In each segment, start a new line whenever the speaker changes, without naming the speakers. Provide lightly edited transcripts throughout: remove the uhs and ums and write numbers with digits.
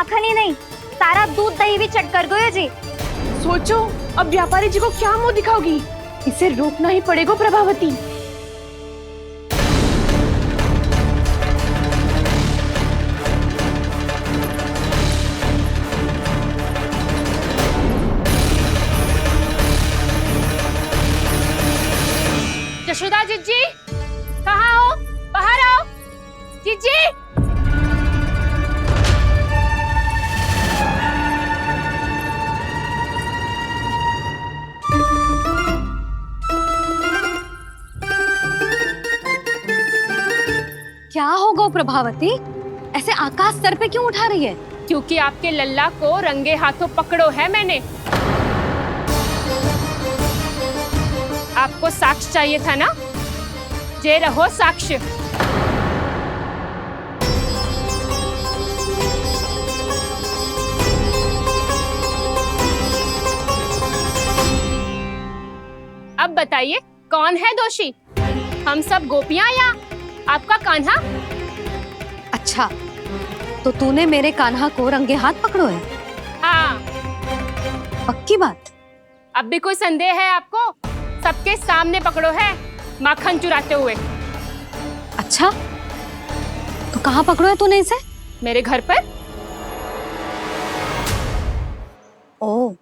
माखन ही नहीं, सारा दूध दही भी चट कर गयो जी।
सोचो अब व्यापारी जी को क्या मुंह दिखाओगी। इसे रोकना ही पड़ेगा प्रभावती।
यशोदा जीजी, कहाँ हो? बाहर आओ जीजी।
क्या होगा प्रभावती, ऐसे आकाश सर पे क्यों उठा रही है?
क्योंकि आपके लल्ला को रंगे हाथों पकड़ो है मैंने। आपको साक्ष्य चाहिए था ना, जे रहो साक्ष्य। अब बताइए कौन है दोषी, हम सब गोपियां या आपका कान्हा?
अच्छा, तो तूने मेरे कान्हा को रंगे हाथ पकड़ो है?
हाँ।
पक्की बात?
अब भी कोई संदेह है आपको? सबके सामने पकड़ो है, माखन चुराते हुए।
अच्छा, तो कहाँ पकड़ो है तूने इसे?
मेरे घर पर।
ओ,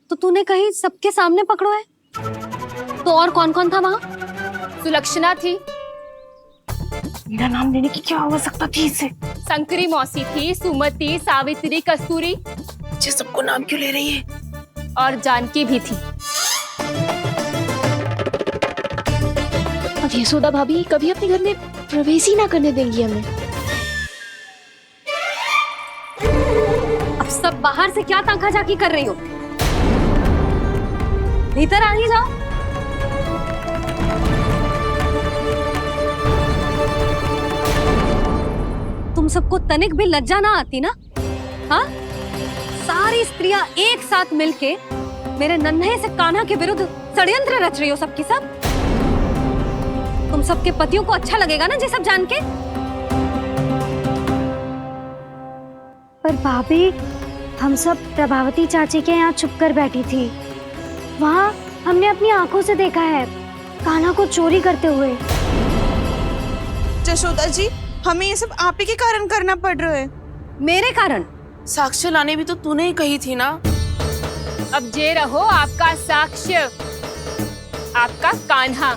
तो तूने कहीं सबके सामने पकड़ो है? तो और कौन कौन था वहाँ?
सुलक्षणा थी।
मेरा नाम लेने की क्या आवश्यकता थी इसे?
संकरी मौसी थी, सुमति, सावित्री, कस्तूरी।
ये सबको नाम क्यों ले रही है?
और जानकी भी थी।
अब यशोदा भाभी कभी अपने घर में प्रवेश ही ना करने देंगी हमें।
अब सब बाहर से क्या ताका झाकी कर रही हो? भीतर आ ही जाओ। तुम सबको तनिक भी लज्जा ना आती ना? हाँ, सारी स्त्रियां एक साथ मिलके मेरे नन्हे से कान्हा के विरुद्ध षड्यंत्र रच रही हो सबकी सब। तुम सबके पतियों को अच्छा लगेगा ना ये सब जान के?
पर भाभी, हम सब प्रभावती चाची के यहाँ छुप कर बैठी थी। वहाँ हमने अपनी आंखों से देखा है कान्हा को चोरी करते हुए।
यशोदा जी, हमें ये सब आप ही के कारण करना पड़ रहा है।
मेरे कारण?
साक्ष्य लाने भी तो तूने ही कही थी ना।
अब जे रहो आपका साक्ष्य, आपका कान्हा।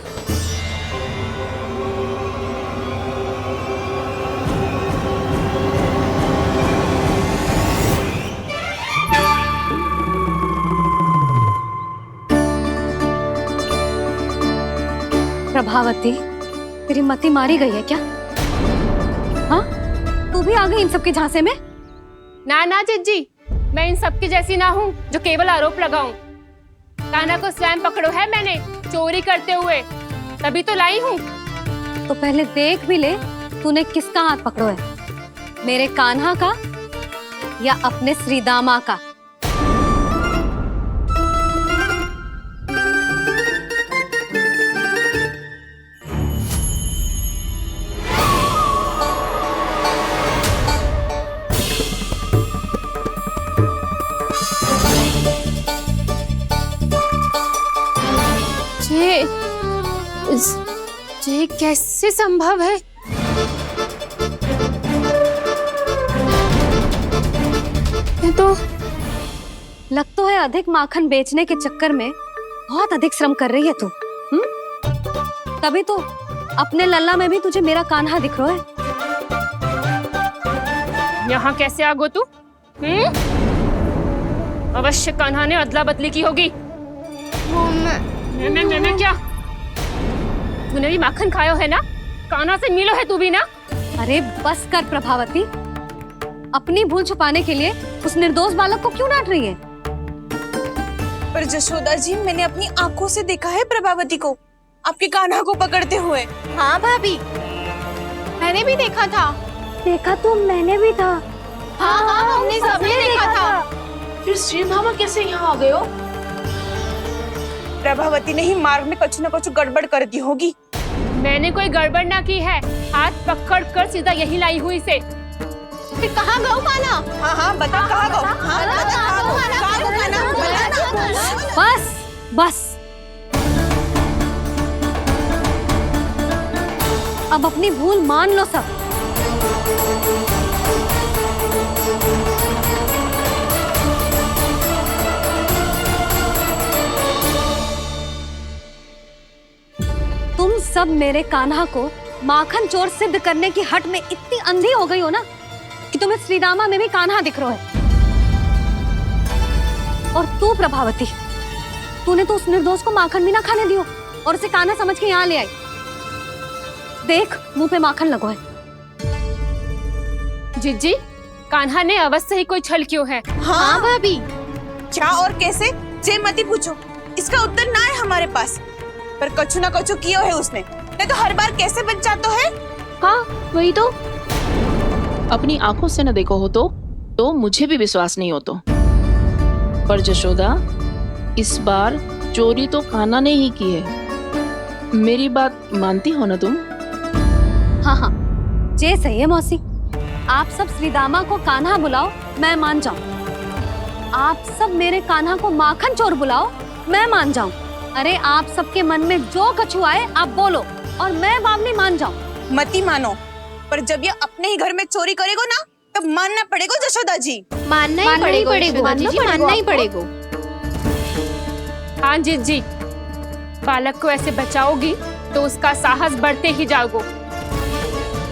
प्रभावती, तेरी मति मारी गई है क्या? हाँ, तू भी आ गई इन सबके झांसे में?
ना ना जीजी, मैं इन सबकी जैसी ना हूँ जो केवल आरोप लगाऊं। कान्हा को स्वयं पकड़ो है मैंने चोरी करते हुए, तभी तो लाई हूँ।
तो पहले देख भी ले तूने किसका हाथ पकड़ो है, मेरे कान्हा का या अपने श्रीदामा का?
ये कैसे संभव है? ये तो
लग तो है अधिक माखन बेचने के चक्कर में बहुत अधिक श्रम कर रही है तू। तभी तो अपने लल्ला में भी तुझे मेरा कान्हा दिख रहा है।
यहाँ कैसे आ गो तू? अवश्य कान्हा ने अदला बदली की होगी। मैं क्या? तूने भी माखन खायो है ना? कान्हा से मिलो है तू भी ना?
अरे बस कर प्रभावती, अपनी भूल छुपाने के लिए उस निर्दोष बालक को क्यों डांट रही है?
पर यशोदा जी, मैंने अपनी आंखों से देखा है प्रभावती को आपके कान्हा को पकड़ते हुए।
हाँ भाभी, मैंने भी देखा था।
देखा तो मैंने भी था।
हाँ हाँ, हमने सबने देखा था। फिर श्रीधामा कैसे यहाँ आ गए हो?
प्रभावती ने ही मार्ग में कुछ न कुछ गड़बड़ कर दी होगी।
मैंने कोई गड़बड़ ना की है, हाथ पकड़ कर सीधा यही लाई हुई से।
फिर कहाँ गए कान्हा?
हाँ हाँ बता कहाँ गो? हाँ बता कहाँ गो? कहाँ गो कान्हा? बता ना।
बस बस, अब अपनी भूल मान लो सब। तुम सब मेरे कान्हा को माखन चोर सिद्ध करने की हट में इतनी अंधी हो गई हो ना कि तुम्हें श्रीरामा में भी कान्हा दिख रहा है। और तू प्रभावती, तूने तो उस निर्दोष को माखन भी ना खाने दियो और उसे कान्हा समझ के यहाँ ले आई। देख, मुंह पे माखन लगो है।
जिज्जी, कान्हा ने अवश्य ही कोई छल क्यों है।
हाँ
भाभी।
क्या और कैसे? जे मती पूछो, इसका उत्तर ना है हमारे पास। पर कछु ना कछु किया है उसने, नहीं तो हर बार कैसे बच जाता है।
हाँ वही तो।
अपनी आंखों से न देखो हो तो मुझे भी विश्वास नहीं हो तो। पर जशोदा, इस बार चोरी तो कान्हा ने ही की है। मेरी बात मानती हो ना तुम?
हाँ हाँ, जे सही है मौसी। आप सब श्रीदामा को कान्हा बुलाओ, मैं मान जाऊं। आप सब मेरे कान्हा को माखन चोर बुलाओ, मैं मान जाऊं। अरे आप सबके मन में जो कछु आए आप बोलो और मैं बावली मान जाऊं।
मती मानो, पर जब ये अपने ही घर में चोरी करेगो ना तब मानना पड़ेगा जशोदा जी।
मानना ही पड़ेगा जीजी, मानना ही पड़ेगा।
हाँ जिज्जी, बालक को ऐसे बचाओगी तो उसका साहस बढ़ते ही जाओगे।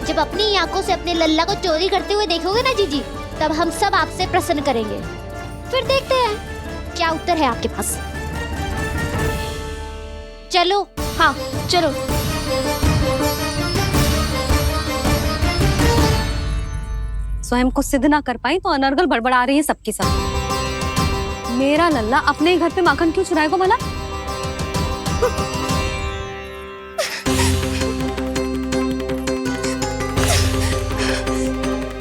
जब अपनी आंखों से अपने लल्ला को चोरी करते हुए देखोगे ना जीजी, तब हम सब आपसे प्रसन्न करेंगे। फिर देखते हैं क्या उत्तर है आपके पास। चलो।
हाँ चलो।
स्वयं को सिद्ध ना कर पाई तो अनर्गल बड़बड़ा रही है सबकी सब। मेरा लल्ला अपने ही घर पे माखन क्यों चुराएगा भला?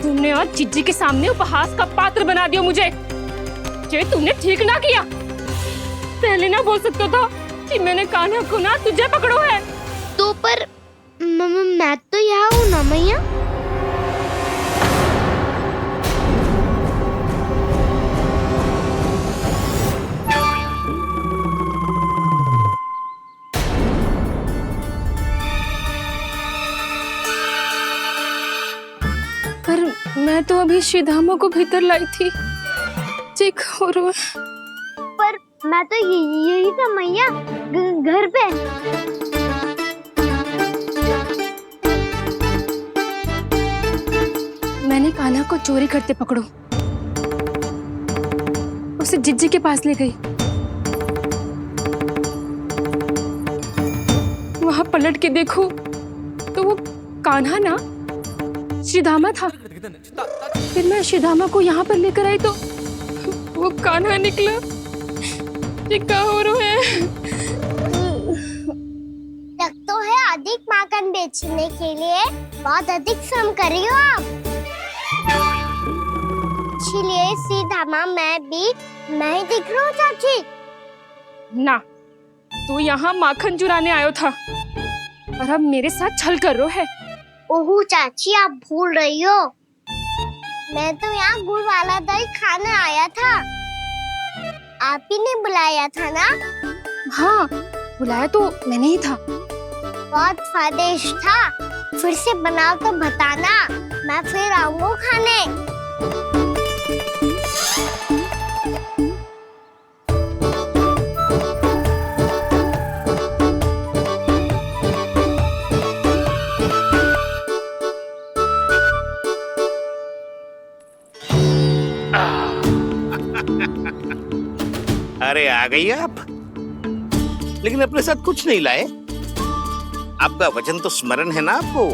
तुमने आज जिज्जी के सामने उपहास का पात्र बना दिया मुझे। ये तुमने ठीक ना किया। पहले ना बोल सकता था कि मैंने कान्हा को ना तुझे पकड़ो है।
तो पर मैं तो यहाँ हूँ ना मैया।
पर मैं तो अभी श्रीधामा को भीतर लाई थी। चेक हो रहा है।
पर मैं तो यही था मैया, घर पे।
मैंने कान्हा को चोरी करते पकड़ो, उसे जिज्जी के पास ले गई। वहां पलट के देखो तो वो कान्हा ना श्रीधामा था। फिर मैं श्रीधामा को यहाँ पर लेकर आई तो वो कान्हा निकला। ये क्या हो रहा है?
लगता है अधिक माखन बेचने के लिए बहुत अधिक श्रम कर रही हो आप। इसलिए सीधामा मैं ही दिख रहा हूँ चाची।
ना, तू यहाँ माखन चुराने आयो था और अब मेरे साथ छल कर रो है।
ओह चाची, आप भूल रही हो, मैं तो यहाँ गुड़ वाला दही खाने आया था। आप ही ने बुलाया था ना?
हाँ, बुलाया तो मैंने ही था।
बहुत स्वादिष्ट था। फिर से बनाओ तो बताना, मैं फिर आऊंगा खाने।
अरे आ गई आप, लेकिन अपने साथ कुछ नहीं लाए। आपका वचन तो स्मरण है ना आपको?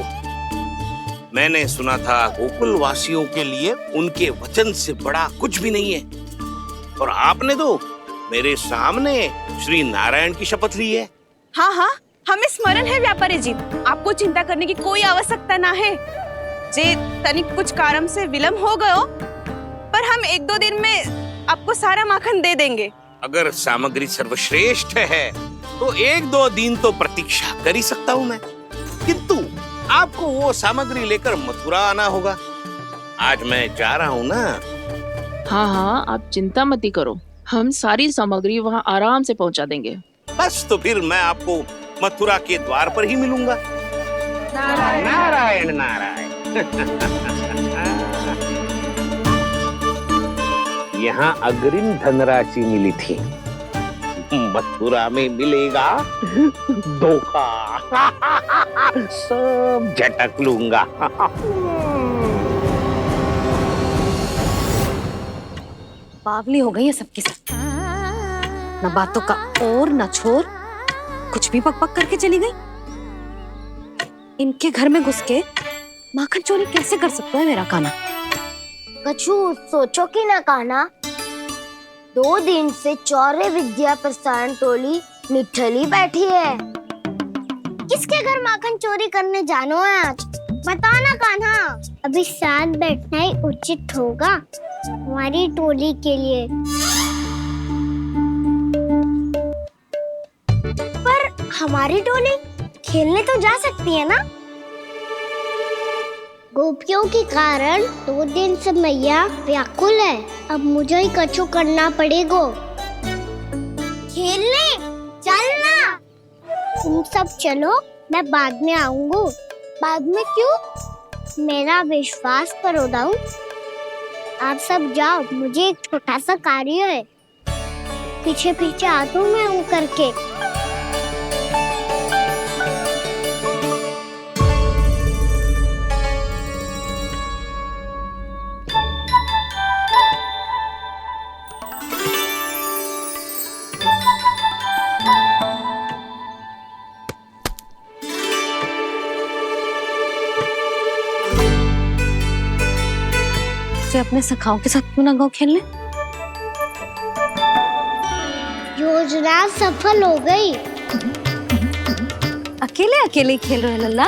मैंने सुना था गोकुल वासियों के लिए उनके वचन से बड़ा कुछ भी नहीं है। और आपने तो मेरे सामने श्री नारायण की शपथ ली है।
हाँ हाँ, हमें स्मरण है व्यापारी जी। आपको चिंता करने की कोई आवश्यकता ना है। जे तनिक कुछ कारण से विलंब हो गयो, पर हम 1-2 दिन में आपको सारा माखन दे देंगे।
अगर सामग्री सर्वश्रेष्ठ है तो 1-2 दिन तो प्रतीक्षा कर ही सकता हूँ मैं, किंतु आपको वो सामग्री लेकर मथुरा आना होगा। आज मैं जा रहा हूँ ना।
हाँ हाँ, आप चिंता मत ही करो, हम सारी सामग्री वहाँ आराम से पहुँचा देंगे।
बस तो फिर मैं आपको मथुरा के द्वार पर ही मिलूंगा। नारायण नारायण। यहाँ अग्रिम धनराशि मिली थी, मथुरा में मिलेगा धोखा। सब झटक लूंगा।
बावली हो गई है सबकी सब, न बातों का और न छोर, कुछ भी पक पक करके चली गई। इनके घर में घुस के माखन चोरी कैसे कर सकता है मेरा काना?
कछु सोचो कि ना कान्हा, 2 दिन से चौर्य विद्या प्रसारण टोली निठली बैठी है। किसके घर माखन चोरी करने जानो है आज? बताना कान्हा। अभी साथ बैठना ही उचित होगा हमारी टोली के लिए। पर हमारी टोली खेलने तो जा सकती है ना? गोपियों के कारण 2 दिन से मैया व्याकुल है। अब मुझे ही कछु करना पड़ेगा। खेलने चलना। तुम सब चलो, मैं बाद में आऊंगा। बाद में क्यों? मेरा विश्वास करो दाऊ। आप सब जाओ, मुझे एक छोटा सा कार्य है। पीछे पीछे आता हूँ मैं हूँ करके।
अपने सखाओं के साथ क्यों ना गाँव खेलने?
योजना सफल हो गई।
अकेले अकेले ही खेल रहे हो लल्ला?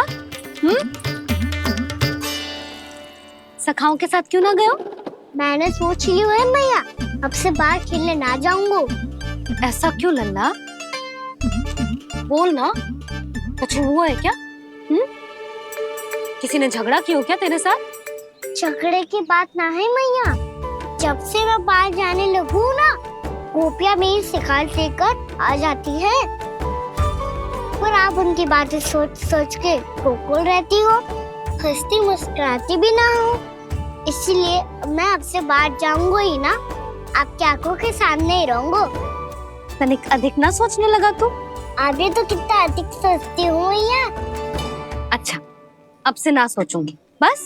सखाओं के साथ क्यों ना गए हो?
मैंने सोच लिया है मैया, अब से बाहर खेलने ना जाऊंगा।
ऐसा क्यों लल्ला? बोल ना, कुछ हुआ है क्या? किसी ने झगड़ा किया हो क्या तेरे साथ?
झगड़े की बात ना है मैया। जब से मैं बाहर जाने लगू ना, गोपियां मेरी शिकार लेकर आ जाती है। पर आप उनकी बातें सोच सोच के गोकुल रहती हो, हंसती मुस्कुराती भी ना हो। इसलिए मैं आपसे बाहर जाऊंगा ही ना, आपकी आंखों के सामने ही रहूंगा।
तनिक अधिक ना सोचने लगा तू?
आगे तो कितना अधिक सोचती हूँ मैया।
अच्छा, अब से ना सोचूंगी बस।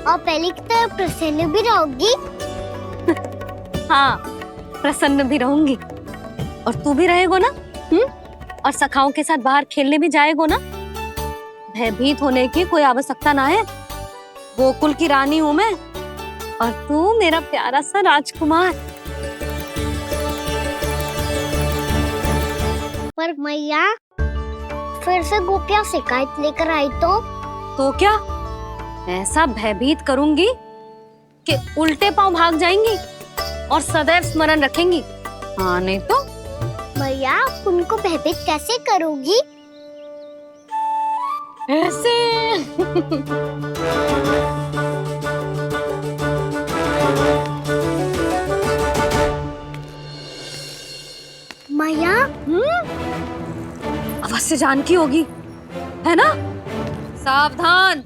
और पहले की तरह प्रसन्न भी रहोगी?
हाँ, प्रसन्न भी रहूंगी। और तू भी रहेगा ना? और सखाओं के साथ बाहर खेलने भी जाएगा ना? भयभीत होने की कोई आवश्यकता ना है। गोकुल की रानी हूँ मैं, और तू मेरा प्यारा सा राजकुमार।
पर मैया, फिर से गोपियां शिकायत लेकर आई तो
क्या? ऐसा भयभीत करूंगी कि उल्टे पांव भाग जाएंगी और सदैव स्मरण रखेंगी। हाँ नहीं तो?
मैया, उनको भयभीत कैसे करोगी?
ऐसे।
मैया,
अवश्य जानकी होगी, है ना? सावधान।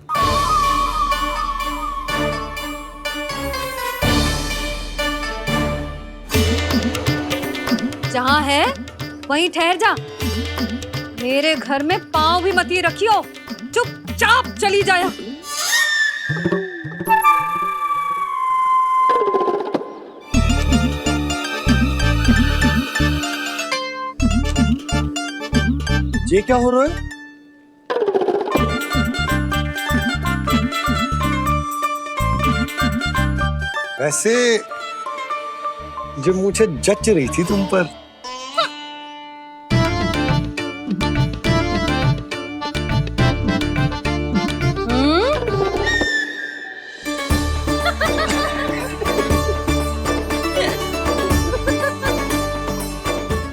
जहाँ है वहीं ठहर जा। मेरे घर में पाँव भी मत ही रखियो, चुपचाप चली जाया।
ये क्या हो रहा है? वैसे जो मुझे जच रही थी तुम पर।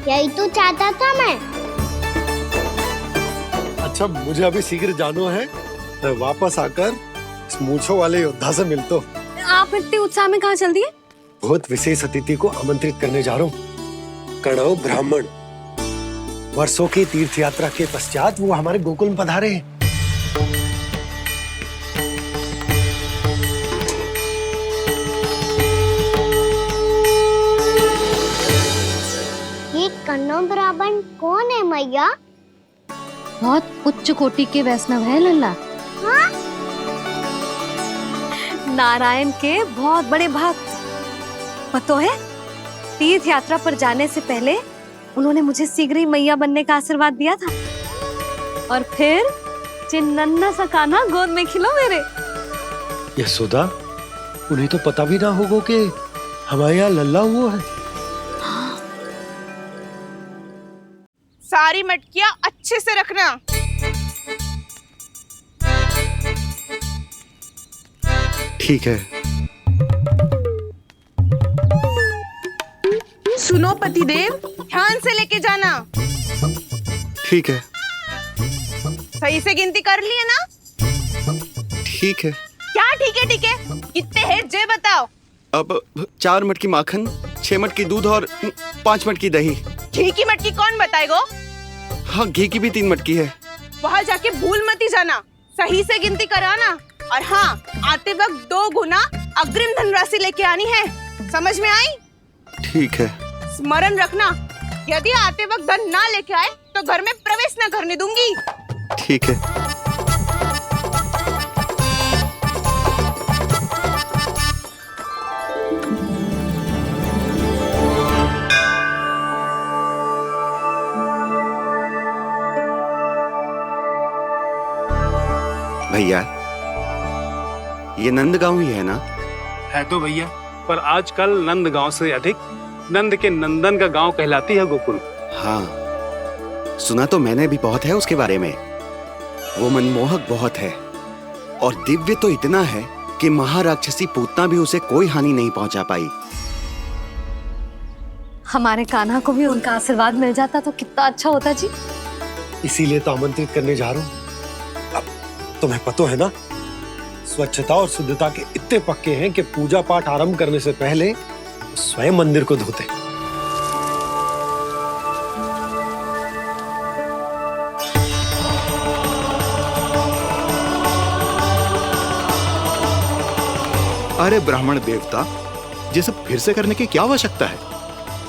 यही तो चाहता था मैं।
अच्छा, मुझे अभी शीघ्र जाना है। मैं वापस आकर इस मूंछों वाले योद्धा से मिल तो।
आप इतने उत्साह में कहाँ चल दिए?
बहुत विशेष अतिथि को आमंत्रित करने जा रहा हूँ। कणव ब्राह्मण। वर्षों की तीर्थ यात्रा के पश्चात वो हमारे गोकुल में पधारे हैं।
ये कन्नौ ब्राह्मण कौन है मैया?
बहुत उच्च कोटि के वैष्णव है लल्ला।
हाँ?
नारायण के बहुत बड़े भक्त। पता है, तीर्थ यात्रा पर जाने से पहले उन्होंने मुझे शीघ्र ही मैया बनने का आशीर्वाद दिया था। और फिर चिन्नन्ना सा कान्हा गोद में खिलो मेरे।
यशोदा, उन्हें तो पता भी ना होगा कि हमारे यहाँ लल्ला हुआ है।
सारी मटकियां अच्छे से रखना।
ठीक है।
सुनो पतिदेव, ध्यान से लेके जाना।
ठीक है।
सही से गिनती कर ली है ना?
ठीक है।
क्या ठीक है ठीक है? कितने हैं जे बताओ।
अब 4 मटकी माखन, 6 मटकी दूध और 5 मटकी दही।
घी की मटकी कौन बताएगो?
हाँ, घी की भी 3 मटकी है।
वहाँ जाके भूल मत ही जाना, सही से गिनती कराना। और हाँ, आते वक्त 2 गुना अग्रिम धनराशि लेके आनी है। समझ में आई?
ठीक है।
स्मरण रखना, यदि आते वक्त धन ना लेके आए तो घर में प्रवेश न करने दूंगी।
ठीक है। भैया, ये नंदगांव ही है ना?
है तो भैया, पर आजकल नंदगांव से अधिक नंद के नंदन का गांव कहलाती है गोकुल।
हाँ, सुना तो मैंने भी बहुत है उसके बारे में। वो मनमोहक बहुत है और दिव्य तो इतना है कि महाराक्षसी पूतना भी उसे कोई हानि नहीं पहुंचा पाई।
हमारे कान्हा को भी उनका आशीर्वाद मिल जाता तो कितना अच्छा होता जी।
इसीलिए तो आमंत्रित करने जा रहा हूँ। अब तुम्हें पता है ना, स्वच्छता और शुद्धता के इतने पक्के हैं कि पूजा पाठ आरंभ करने से पहले स्वयं मंदिर को धोते।
अरे ब्राह्मण देवता, ये सब फिर से करने की क्या आवश्यकता है?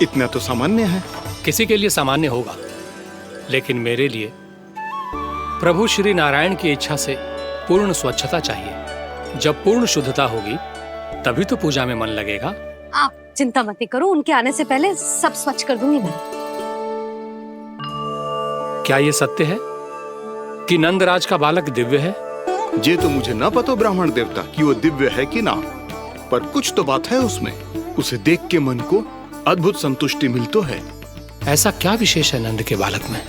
इतना तो सामान्य है।
किसी के लिए सामान्य होगा, लेकिन मेरे लिए प्रभु श्री नारायण की इच्छा से पूर्ण स्वच्छता चाहिए। जब पूर्ण शुद्धता होगी तभी तो पूजा में मन लगेगा।
आप चिंता मत करो, उनके आने से पहले सब स्वच्छ कर दूंगी मैं।
क्या ये सत्य है कि नंदराज का बालक दिव्य है?
ये तो मुझे ना पता ब्राह्मण देवता कि वो दिव्य है कि ना, पर कुछ तो बात है उसमें। उसे देख के मन को अद्भुत संतुष्टि मिल तो है।
ऐसा क्या विशेष है नंद के बालक में?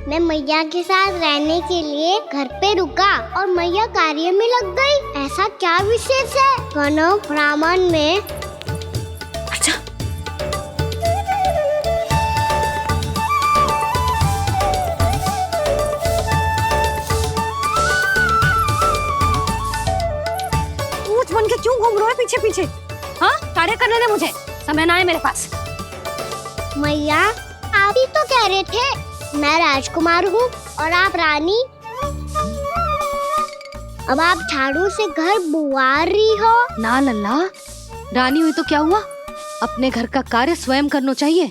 मैं मैया के साथ रहने के लिए घर पे रुका और मैया कार्य में लग गई। ऐसा क्या विशेष है कन्नौ ब्राह्मण में?
अच्छा, ऊंच बन के क्यों घूम रहे हो पीछे पीछे? हाँ, कार्य करने दे मुझे, समय ना है मेरे पास।
मैया, आप ही तो कह रहे थे मैं राजकुमार हूँ और आप रानी। अब आप झाड़ू से घर बुआ रही हो।
ना लल्ला, रानी हुई तो क्या हुआ, अपने घर का कार्य स्वयं करना चाहिए।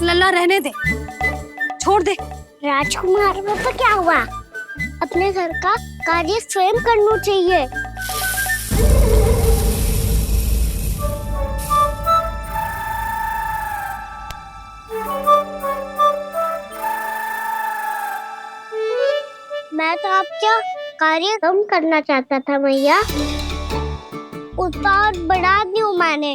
लल्ला रहने दे, छोड़ दे।
राजकुमार में तो क्या हुआ, अपने घर का कार्य स्वयं करना चाहिए। मैं तो आपका कार्य कम करना चाहता था मैया, उत्पाद बढ़ा दूं मैंने।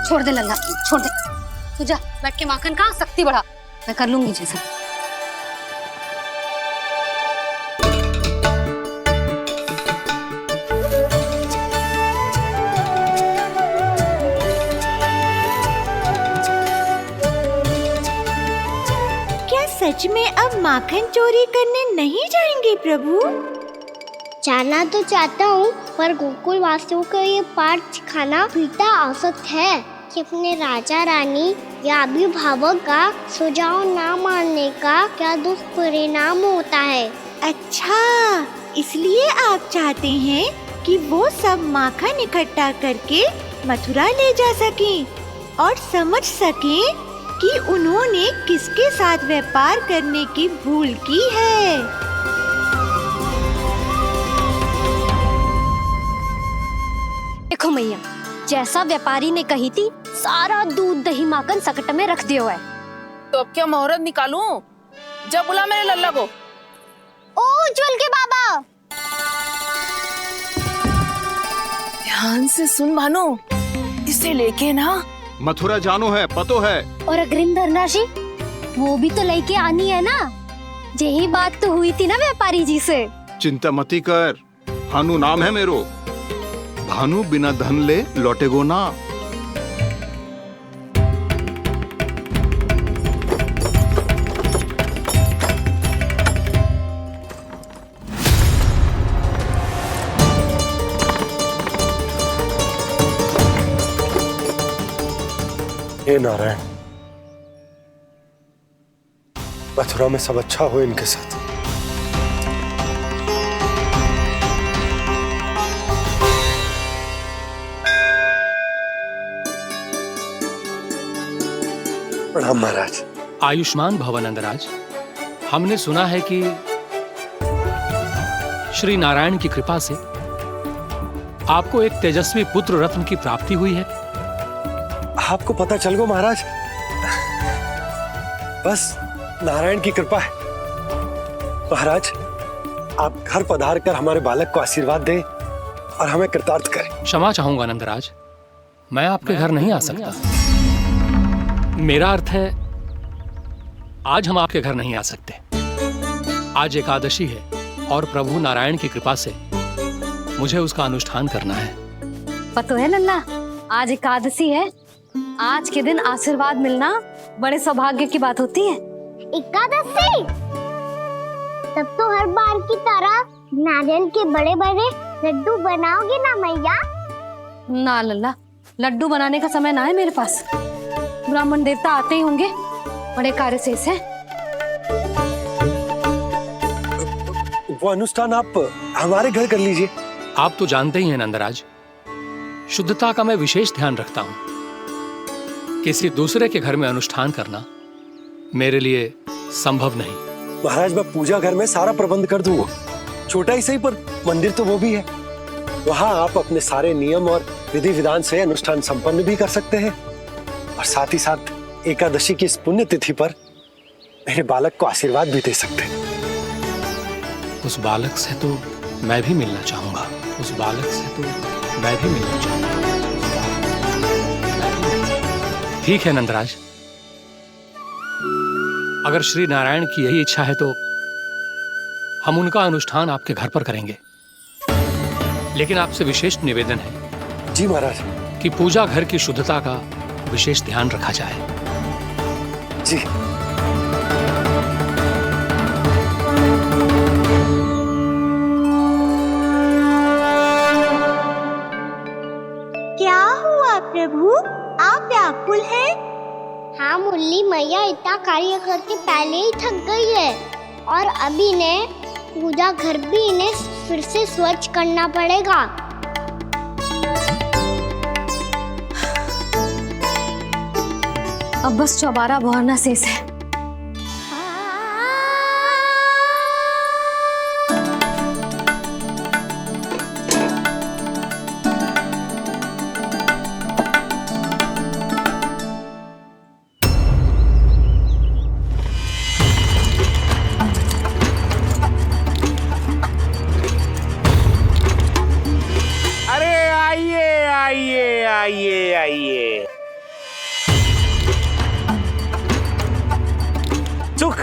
छोड़ दे लल्ला, छोड़ दे। तू जा बैठ के माखन खा, शक्ति बढ़ा, मैं कर लूंगी जैसा।
सच में अब माखन चोरी करने नहीं जाएंगे प्रभु?
जाना तो चाहता हूँ, पर गोकुल वासियों को ये पाठ सिखाना पिता आवश्यक है कि अपने राजा रानी या अभिभावक का सुझाव ना मानने का क्या दुष्परिणाम होता है।
अच्छा, इसलिए आप चाहते हैं कि वो सब माखन इकट्ठा करके मथुरा ले जा सकें और समझ सकें कि उन्होंने किसके साथ व्यापार करने की भूल की है।
देखो मैया, जैसा व्यापारी ने कही थी, सारा दूध दही माखन सकट में रख दियो है।
तो अब क्या मुहूर्त निकालूं? जब बुला मेरे लल्ला को।
ओ उज्जवल के बाबा,
ध्यान से सुन भानु, इसे लेके ना
मथुरा जानो है, पतो है।
और अग्रिम धनराशि वो भी तो लेके आनी है ना। यही बात तो हुई थी ना व्यापारी जी से।
चिंता मती कर, भानु नाम है मेरो। भानु बिना धन ले लौटेगो ना।
हे नारायण, मथुरा में सब अच्छा हो इनके साथ। प्रणाम महाराज।
आयुष्मान भव नंदराज। हमने सुना है कि श्री नारायण की कृपा से आपको एक तेजस्वी पुत्र रत्न की प्राप्ति हुई है।
आपको पता चल गो महाराज, बस नारायण की कृपा है। महाराज, आप घर पधार कर हमारे बालक को आशीर्वाद दें और हमें कृतार्थ करें।
क्षमा चाहूंगा नंदराज, मैं आपके घर नहीं आ सकता। मेरा अर्थ है, आज हम आपके घर नहीं आ सकते। आज एकादशी है और प्रभु नारायण की कृपा से मुझे उसका अनुष्ठान करना है।
पतो है लल्ला, आज एकादशी है। आज के दिन आशीर्वाद मिलना बड़े सौभाग्य की बात होती है।
एकादशी? तब तो हर बार की तरह नारियल के बड़े बड़े लड्डू बनाओगे ना मैया?
ना लल्ला, लड्डू बनाने का समय ना है मेरे पास। ब्राह्मण देवता आते ही होंगे, बड़े कार्य शेष है।
वो अनुष्ठान आप हमारे घर कर लीजिए।
आप तो जानते ही हैं नंदराज, शुद्धता का मैं विशेष ध्यान रखता हूं। किसी दूसरे के घर में अनुष्ठान करना मेरे लिए संभव नहीं।
महाराज, मैं पूजा घर में सारा प्रबंध कर दूंगा। छोटा ही सही, पर मंदिर तो वो भी है। वहां आप अपने सारे नियम और विधि विधान से अनुष्ठान संपन्न भी कर सकते हैं और साथ ही साथ एकादशी की इस पुण्य तिथि पर मेरे बालक को आशीर्वाद भी दे सकते हैं।
उस बालक से तो मैं भी मिलना चाहूंगा। उस बालक से तो मैं भी मिलना चाहूंगा। ठीक है नंदराज, अगर श्री नारायण की यही इच्छा है तो हम उनका अनुष्ठान आपके घर पर करेंगे। लेकिन आपसे विशेष निवेदन है।
जी महाराज।
कि पूजा घर की शुद्धता का विशेष ध्यान रखा जाए।
जी।
क्या हुआ प्रभु, आप व्याकुल हैं?
हाँ मुरली मैया इतना कार्य करके पहले ही थक गई है और अभी ने पूजा घर भी इन्हें फिर से स्वच्छ करना पड़ेगा।
अब बस चौबारा बहाना शेष है।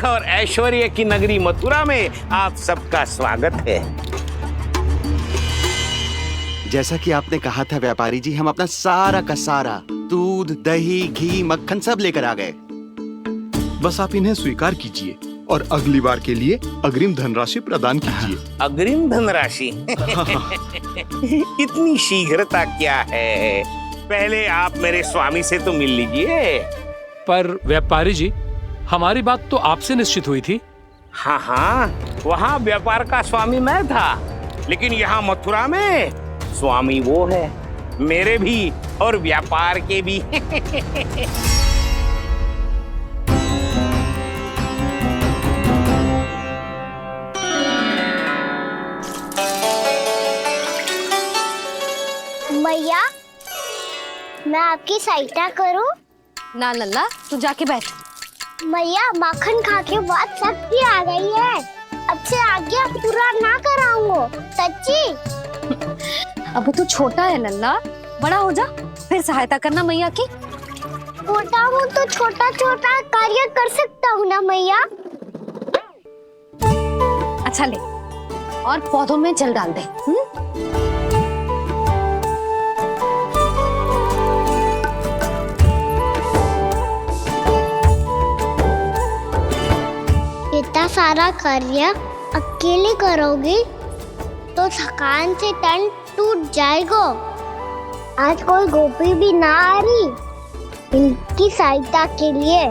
सुख और ऐश्वर्य की नगरी मथुरा में आप सबका स्वागत है।
जैसा कि आपने कहा था व्यापारी जी, हम अपना सारा का सारा दूध, दही, घी, मक्खन सब लेकर आ गए।
बस आप इन्हें स्वीकार कीजिए और अगली बार के लिए अग्रिम धनराशि प्रदान कीजिए।
अग्रिम धनराशि? इतनी शीघ्रता क्या है? पहले आप मेरे स्वामी से तो मिल लीजिए।
पर व्यापारी जी, हमारी बात तो आपसे निश्चित हुई थी।
हाँ हाँ, वहाँ व्यापार का स्वामी मैं था, लेकिन यहाँ मथुरा में स्वामी वो है, मेरे भी और व्यापार के भी।
मैया, मैं आपकी सहायता करूं?
ना लल्ला, तू जाके बैठ।
मैया, माखन खा के बहुत शक्ति आ गई है। अब से आगे पूरा ना कराऊंगा, सच्ची।
अब तू छोटा है लल्ला, बड़ा हो जा फिर सहायता करना मैया की।
छोटा हूँ तो छोटा छोटा कार्य कर सकता हूँ ना मैया।
अच्छा ले, और पौधों में जल डाल दे।
इतना सारा कार्य अकेले करोगी तो थकान से तन टूट जाएगा। आज कोई गोपी भी ना आ रही इनकी सहायता के लिए।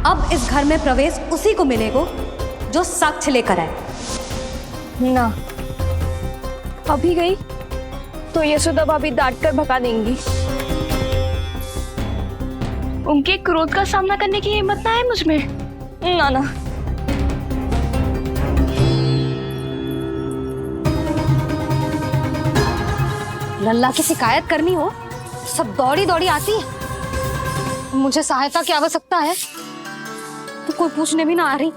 अब इस घर में प्रवेश उसी को मिलेगा जो साक्ष्य लेकर आए।
ना, अभी गई तो यशोदा भाभी डांट कर भगा देंगी। उनके क्रोध का सामना करने की हिम्मत ना है मुझ में। ना ना।
लल्ला की शिकायत करनी हो सब दौड़ी दौड़ी आती है। मुझे सहायता की आवश्यकता है तो कोई पूछने भी ना आ रही।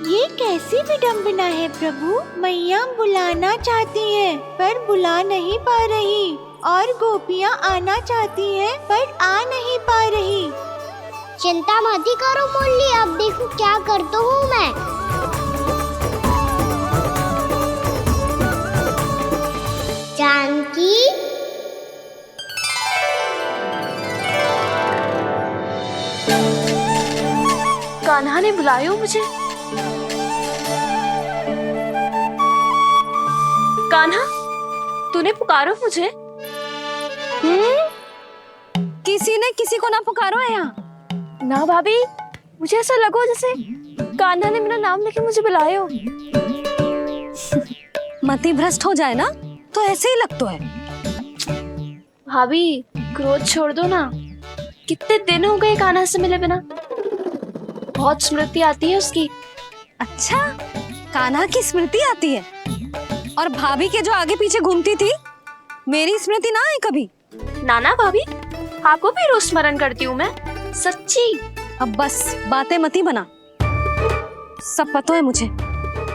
ये कैसी विडंबना है प्रभु। मैया बुलाना चाहती हैं पर बुला नहीं पा रही, और गोपियाँ आना चाहती हैं पर आ नहीं पा रही।
चिंता मत ही करो मुरली, अब देखो क्या करता हूँ मैं। जानकी,
कान्हा ने बुलाया मुझे। कान्हा, तूने पुकारो मुझे?
किसी ने किसी को ना पुकारो है यहाँ।
ना भाभी, मुझे ऐसा लगो जैसे कान्हा ने मेरा नाम लेके मुझे बुलायो।
मति भ्रष्ट हो जाए ना तो ऐसे ही लगता है।
भाभी, क्रोध छोड़ दो ना। कितने दिन हो गए कान्हा से मिले बिना। बहुत स्मृति आती है उसकी।
अच्छा, कान्हा की स्मृति आती है? और भाभी के जो आगे पीछे घूमती थी, मेरी स्मृति ना आई कभी?
नाना भाभी, आपको भी रोज स्मरण करती हूँ मैं, सच्ची।
अब बस बातें मत ही बना। सब पता है मुझे,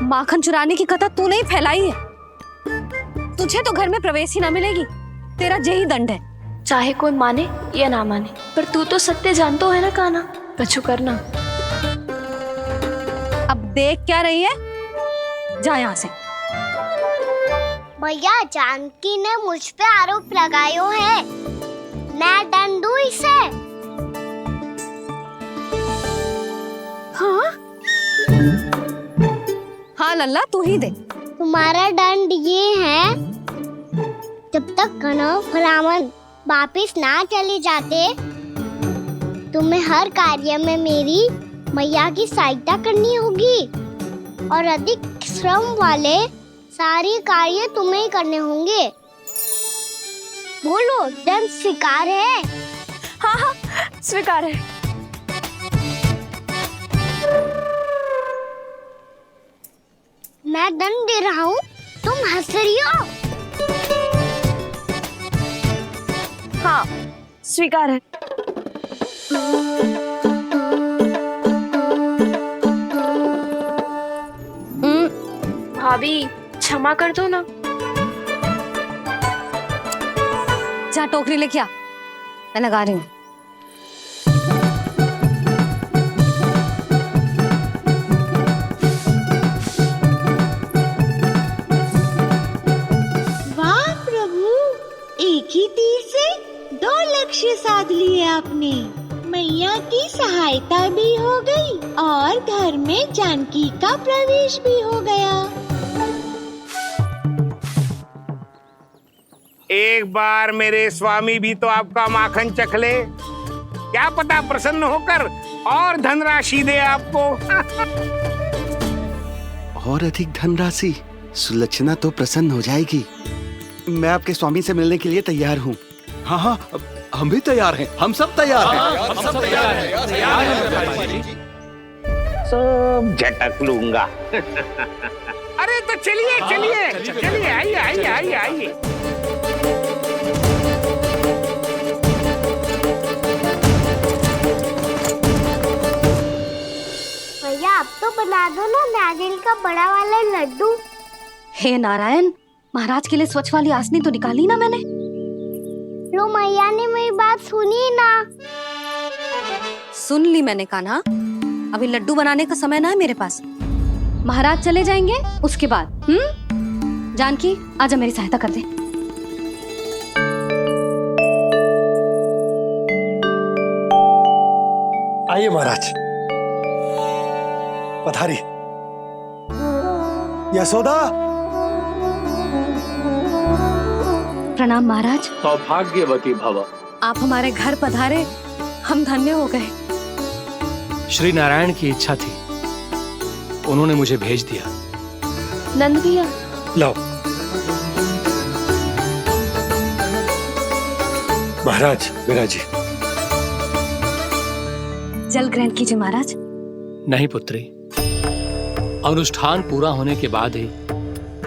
माखन चुराने की कथा तूने ही फैलाई है। तुझे तो घर में प्रवेश ही ना मिलेगी, तेरा यही दंड है।
चाहे कोई माने या ना माने, पर तू तो सत्य जानता है ना कान्हा। कछु करना।
अब देख क्या रही है, जा यहाँ से।
भैया, जानकी ने मुझ पे आरोप लगायो है, मैं दंड दूं इसे?
हाँ हाँ लल्ला, तू ही दे।
तुम्हारा दंड ये है, जब तक कनव ब्राह्मण वापिस ना चले जाते, तुम्हें हर कार्य में मेरी मैया की सहायता करनी होगी, और अधिक श्रम वाले सारे कार्य तुम्हें ही करने होंगे। बोलो, दंड स्वीकार है?
हाँ हाँ, स्वीकार है।
मैं दंड दे रहा हूँ, तुम हंस रही हो?
हाँ, स्वीकार है। भाभी, क्षमा कर दो ना।
जा टोकरी लेके आ, मैं लगा रही हूँ।
वाह प्रभु, एक ही तीर से 2 लक्ष्य साध लिए आपने। मैया की सहायता भी हो गई और घर में जानकी का प्रवेश भी हो गया।
एक बार मेरे स्वामी भी तो आपका माखन चख ले, क्या पता प्रसन्न होकर और धनराशि दे आपको।
और अधिक धनराशि? सुलक्षणा तो प्रसन्न हो जाएगी। मैं आपके स्वामी से मिलने के लिए तैयार हूँ।
हाँ हाँ, हम भी तैयार हैं, हम सब तैयार हैं।
हम सब तैयार हैं।
सब झटक लूंगा। अरे तो चलिए चलिए चलिए, आइए आइए आइए आइए।
भैया आप तो बना दो ना नारियल का बड़ा वाला लड्डू।
हे नारायण, महाराज के लिए स्वच्छ वाली आसनी तो निकाली ना मैंने।
लो मैया ने मेरी बात सुनी ना।
सुन ली मैंने कान्हा, अभी लड्डू बनाने का समय ना है मेरे पास। महाराज चले जाएंगे उसके बाद। जानकी आजा मेरी सहायता कर दे।
आइए महाराज, पधारी। यशोदा।
प्रणाम महाराज।
सौभाग्यवती भव।
आप हमारे घर पधारे, हम धन्य हो गए।
श्री नारायण की इच्छा थी, उन्होंने मुझे भेज दिया।
नंद भैया
लाओ। महाराज विराजी।
जल ग्रहण कीजिए महाराज।
नहीं पुत्री, अनुष्ठान पूरा होने के बाद ही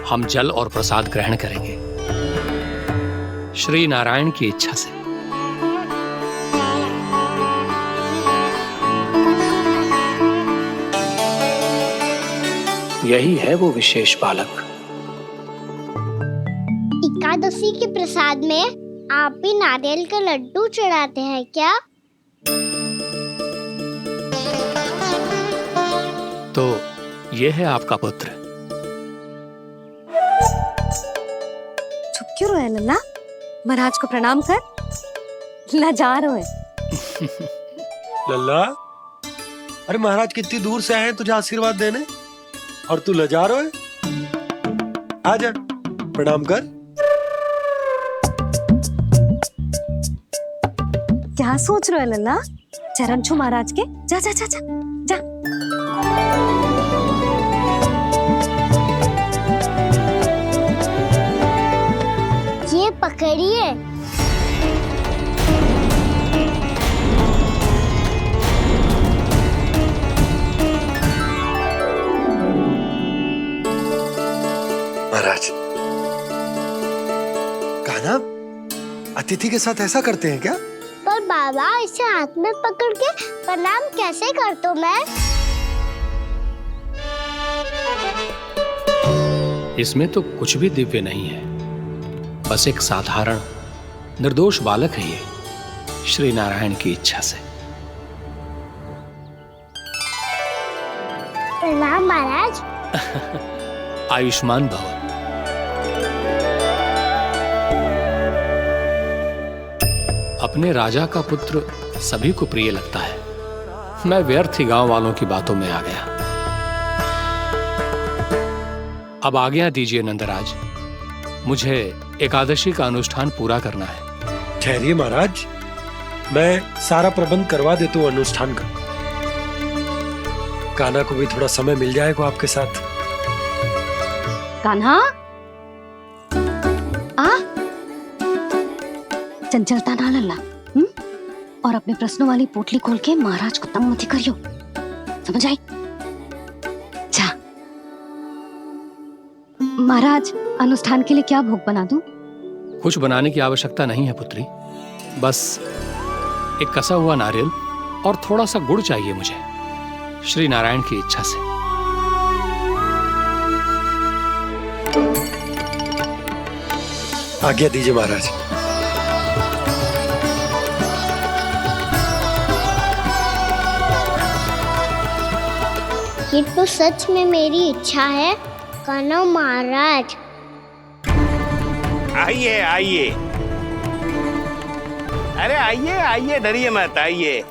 हम जल और प्रसाद ग्रहण करेंगे, श्री नारायण की इच्छा से। यही है वो विशेष बालक।
एकादशी के प्रसाद में आप भी नारियल का लड्डू चढ़ाते हैं क्या?
तो ये है आपका पुत्र।
चुप क्यों रोए लल्ला? महाराज को प्रणाम कर। लजा रोए।
लल्ला, अरे महाराज कितनी दूर से आए हैं तुझे आशीर्वाद देने, और तू लजा रहा है? आजा प्रणाम कर।
क्या सोच रहे हो लल्ला? चरण छू महाराज के। जा जा जा जा जा।
ये पकड़िए।
महाराज, कान्हा अतिथि के साथ ऐसा करते हैं क्या?
पर बाबा इसे हाथ में पकड़ के प्रणाम कैसे करता हूँ मैं?
इसमें तो कुछ भी दिव्य नहीं है, बस एक साधारण निर्दोष बालक है ये, श्री नारायण की इच्छा से।
प्रणाम महाराज।
आयुष्मान भव। अपने राजा का पुत्र सभी को प्रिय लगता है। मैं व्यर्थ ही गांव वालों की बातों में आ गया। अब आज्ञा दीजिए नंदराज, मुझे एकादशी का अनुष्ठान पूरा करना है।
ठहरिए महाराज, मैं सारा प्रबंध करवा देता हूँ अनुष्ठान का। कान्हा को भी थोड़ा समय मिल जाएगा आपके साथ।
कान्हा आ, चंचलता ना लल्ला। और अपने प्रश्नों वाली पोटली खोल के महाराज को तंग मत करियो, समझ आई? जा महाराज, अनुष्ठान के लिए क्या भोग बना दूं?
कुछ बनाने की आवश्यकता नहीं है पुत्री, बस एक कसा हुआ नारियल और थोड़ा सा गुड़ चाहिए मुझे, श्री नारायण की इच्छा से।
आज्ञा दीजिए महाराज।
ये तो सच में मेरी इच्छा है कान्हा महाराज।
आइए आइए, अरे आइए आइए, डरिए मत, आइए।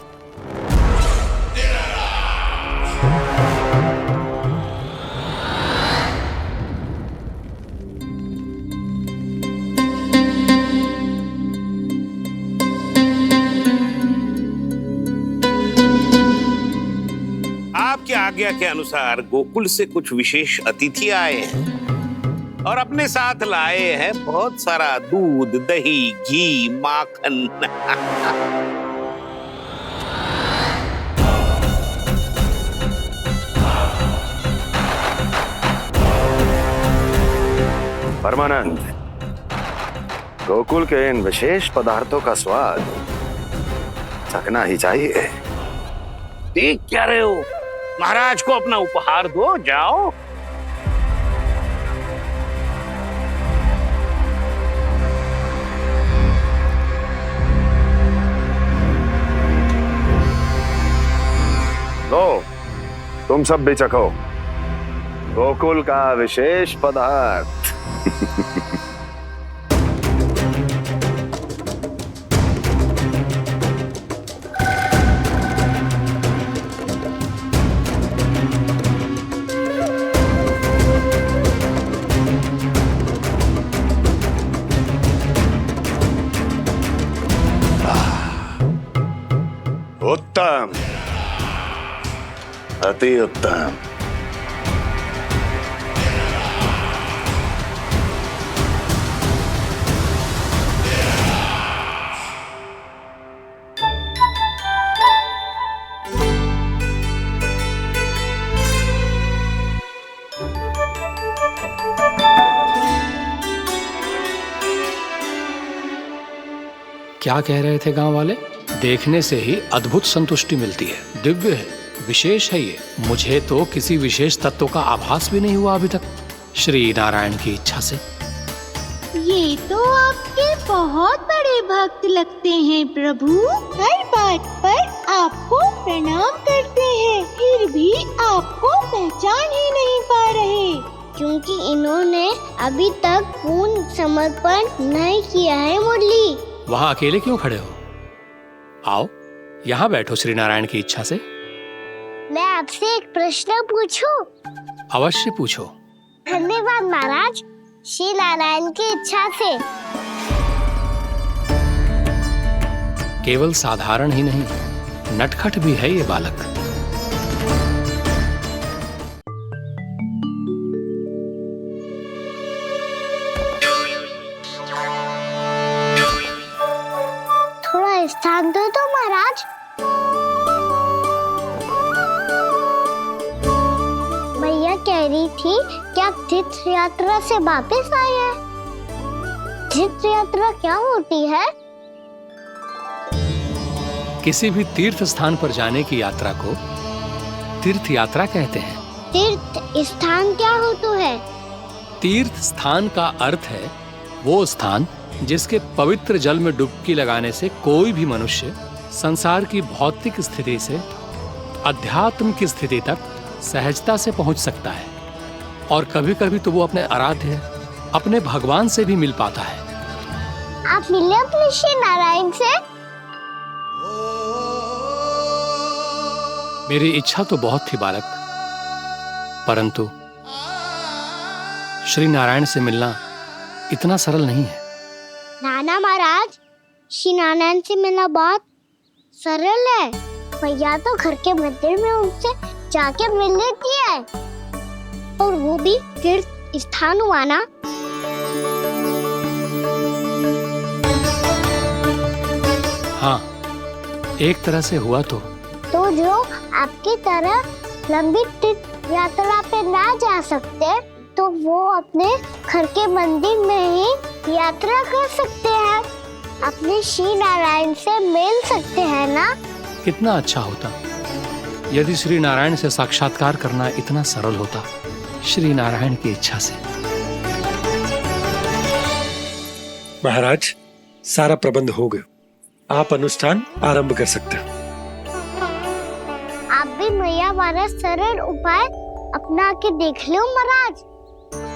आपकी आज्ञा के अनुसार गोकुल से कुछ विशेष अतिथि आए हैं और अपने साथ लाए हैं बहुत सारा दूध, दही, घी, माखन।
परमानंद, गोकुल के इन विशेष पदार्थों का स्वाद चखना ही चाहिए।
देख क्या रहे हो? महाराज को अपना उपहार दो, जाओ।
लो, तुम सब भी चखो गोकुल का विशेष पदार्थ। उत्तम, अति उत्तम।
क्या कह रहे थे गांव वाले? देखने से ही अद्भुत संतुष्टि मिलती है, दिव्य है, विशेष है ये। मुझे तो किसी विशेष तत्व का आभास भी नहीं हुआ अभी तक, श्री नारायण की इच्छा से।
ये तो आपके बहुत बड़े भक्त लगते हैं प्रभु। हर बात पर आपको प्रणाम करते हैं, फिर भी आपको पहचान ही नहीं पा रहे।
क्योंकि इन्होंने अभी तक पूर्ण समर्पण नहीं किया है मुरली।
वहाँ अकेले क्यों खड़े हो? आओ यहाँ बैठो श्री नारायण की इच्छा से।
मैं आपसे एक प्रश्न पूछूं?
अवश्य पूछो।
धन्यवाद महाराज, श्री नारायण की इच्छा से।
केवल साधारण ही नहीं, नटखट भी है ये बालक।
थोड़ा स्थान दो तो महाराज। भैया कह रही थी कि आप तीर्थ यात्रा से वापस आए हैं। तीर्थ यात्रा क्या होती है?
किसी भी तीर्थ स्थान पर जाने की यात्रा को तीर्थ यात्रा कहते हैं।
तीर्थ स्थान क्या हो तो है?
तीर्थ स्थान का अर्थ है वो स्थान जिसके पवित्र जल में डुबकी लगाने से कोई भी मनुष्य संसार की भौतिक स्थिति से अध्यात्म की स्थिति तक सहजता से पहुंच सकता है, और कभी कभी तो वो अपने आराध्य, अपने भगवान से भी मिल पाता है।
आप मिले अपने श्री नारायण से?
मेरी इच्छा तो बहुत थी बालक, परंतु श्री नारायण से मिलना इतना सरल नहीं है।
नाना महाराज, श्री नारायण से मिलना बहुत सरल है। भैया तो घर के मंदिर में उनसे जाके मिल लेती है, और वो भी तीर्थ स्थान हुआ ना।
हाँ, एक तरह से हुआ तो
जो आपकी तरह लंबी तीर्थ यात्रा पे ना जा सकते, तो वो अपने घर के मंदिर में ही यात्रा कर सकते हैं, अपने श्री नारायण से मिल सकते हैं ना।
कितना अच्छा होता यदि श्री नारायण से साक्षात्कार करना इतना सरल होता, श्री नारायण की इच्छा से।
महाराज, सारा प्रबंध हो गया, आप अनुष्ठान आरंभ कर सकते हो।
आप भी मैया वाला सरल उपाय अपना के देख लो महाराज।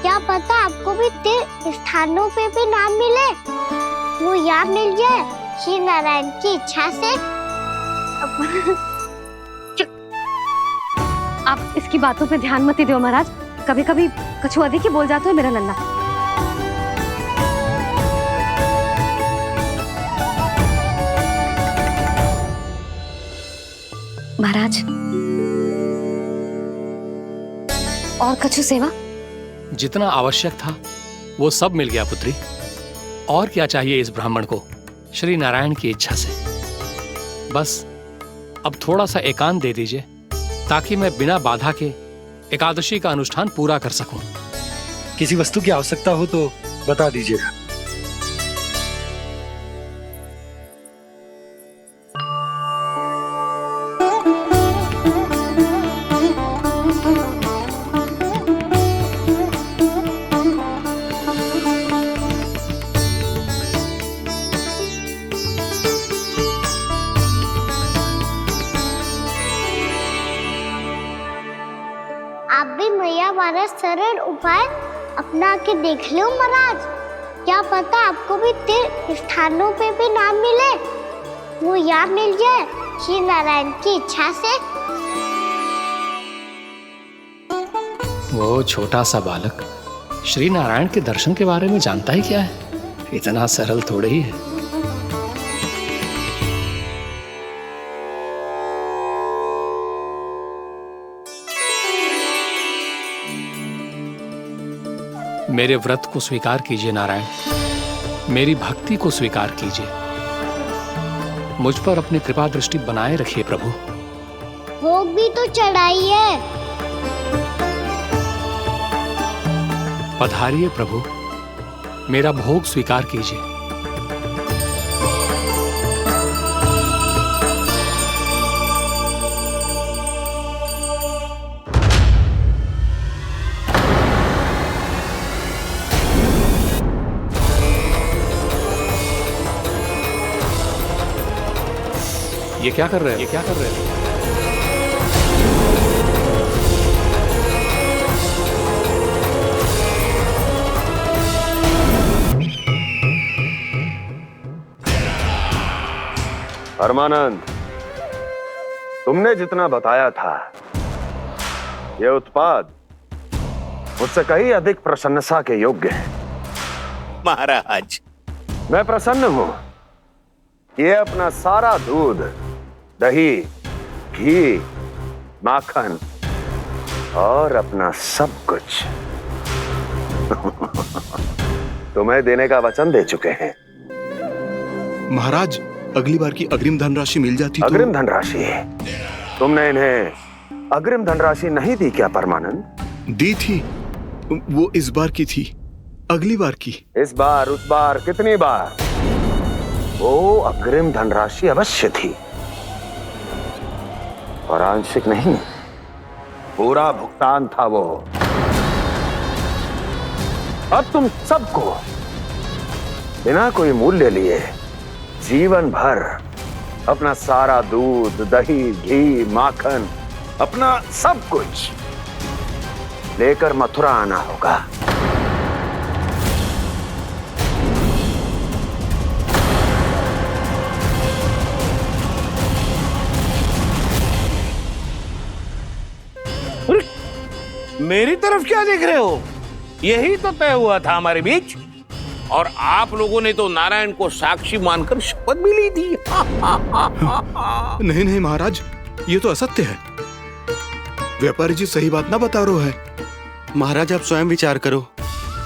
क्या पता आपको भी तीर्थ स्थानों पे भी नाम मिले, वो याद मिल जाए श्री नारायण की इच्छा से।
आप इसकी बातों पे ध्यान मत दो महाराज, कभी कभी कछु अधिक ही बोल जाते हो मेरा नन्ना। महाराज, और कछु सेवा?
जितना आवश्यक था वो सब मिल गया पुत्री। और क्या चाहिए इस ब्राह्मण को श्री नारायण की इच्छा से? बस अब थोड़ा सा एकांत दे दीजिए ताकि मैं बिना बाधा के एकादशी का अनुष्ठान पूरा कर सकूं।
किसी वस्तु की आवश्यकता हो तो बता दीजिएगा।
आप भी मैया वाला सरल उपाय अपना के देख लो महाराज। क्या पता आपको भी तीर्थ स्थानों पे भी नाम मिले, वो याद मिल जाए श्री नारायण की इच्छा से।
वो छोटा सा बालक श्री नारायण के दर्शन के बारे में जानता ही क्या है? इतना सरल थोड़े ही है। मेरे व्रत को स्वीकार कीजिए नारायण, मेरी भक्ति को स्वीकार कीजिए। मुझ पर अपनी कृपा दृष्टि बनाए रखिए प्रभु।
भोग भी तो चढ़ाइए।
पधारिए प्रभु, मेरा भोग स्वीकार कीजिए। ये क्या कर रहे हैं? ये क्या कर रहे हैं?
परमानंद, तुमने जितना बताया था ये उत्पाद मुझसे कहीं अधिक प्रशंसा के योग्य है।
महाराज,
मैं प्रसन्न हूं। ये अपना सारा दूध, दही, घी, माखन और अपना सब कुछ तुम्हें देने का वचन दे चुके हैं।
महाराज, अगली बार की अग्रिम धनराशि मिल जाती तो।
अग्रिम धनराशि? तुमने इन्हें अग्रिम धनराशि नहीं दी क्या परमानंद?
दी थी, वो इस बार की थी, अगली बार की।
इस बार, उस बार, कितनी बार? वो अग्रिम धनराशि अवश्य थी और आंशिक नहीं, पूरा भुगतान था वो। अब तुम सबको बिना कोई मूल्य लिए जीवन भर अपना सारा दूध, दही, घी, माखन, अपना सब कुछ लेकर मथुरा आना होगा।
मेरी तरफ क्या देख रहे हो? यही तो तय हुआ था हमारे बीच, और आप लोगों ने तो नारायण को साक्षी मानकर शपथ भी ली थी।
नहीं नहीं महाराज, ये तो असत्य है। व्यापारी जी सही बात ना बता रहे हैं।
महाराज, आप स्वयं विचार करो।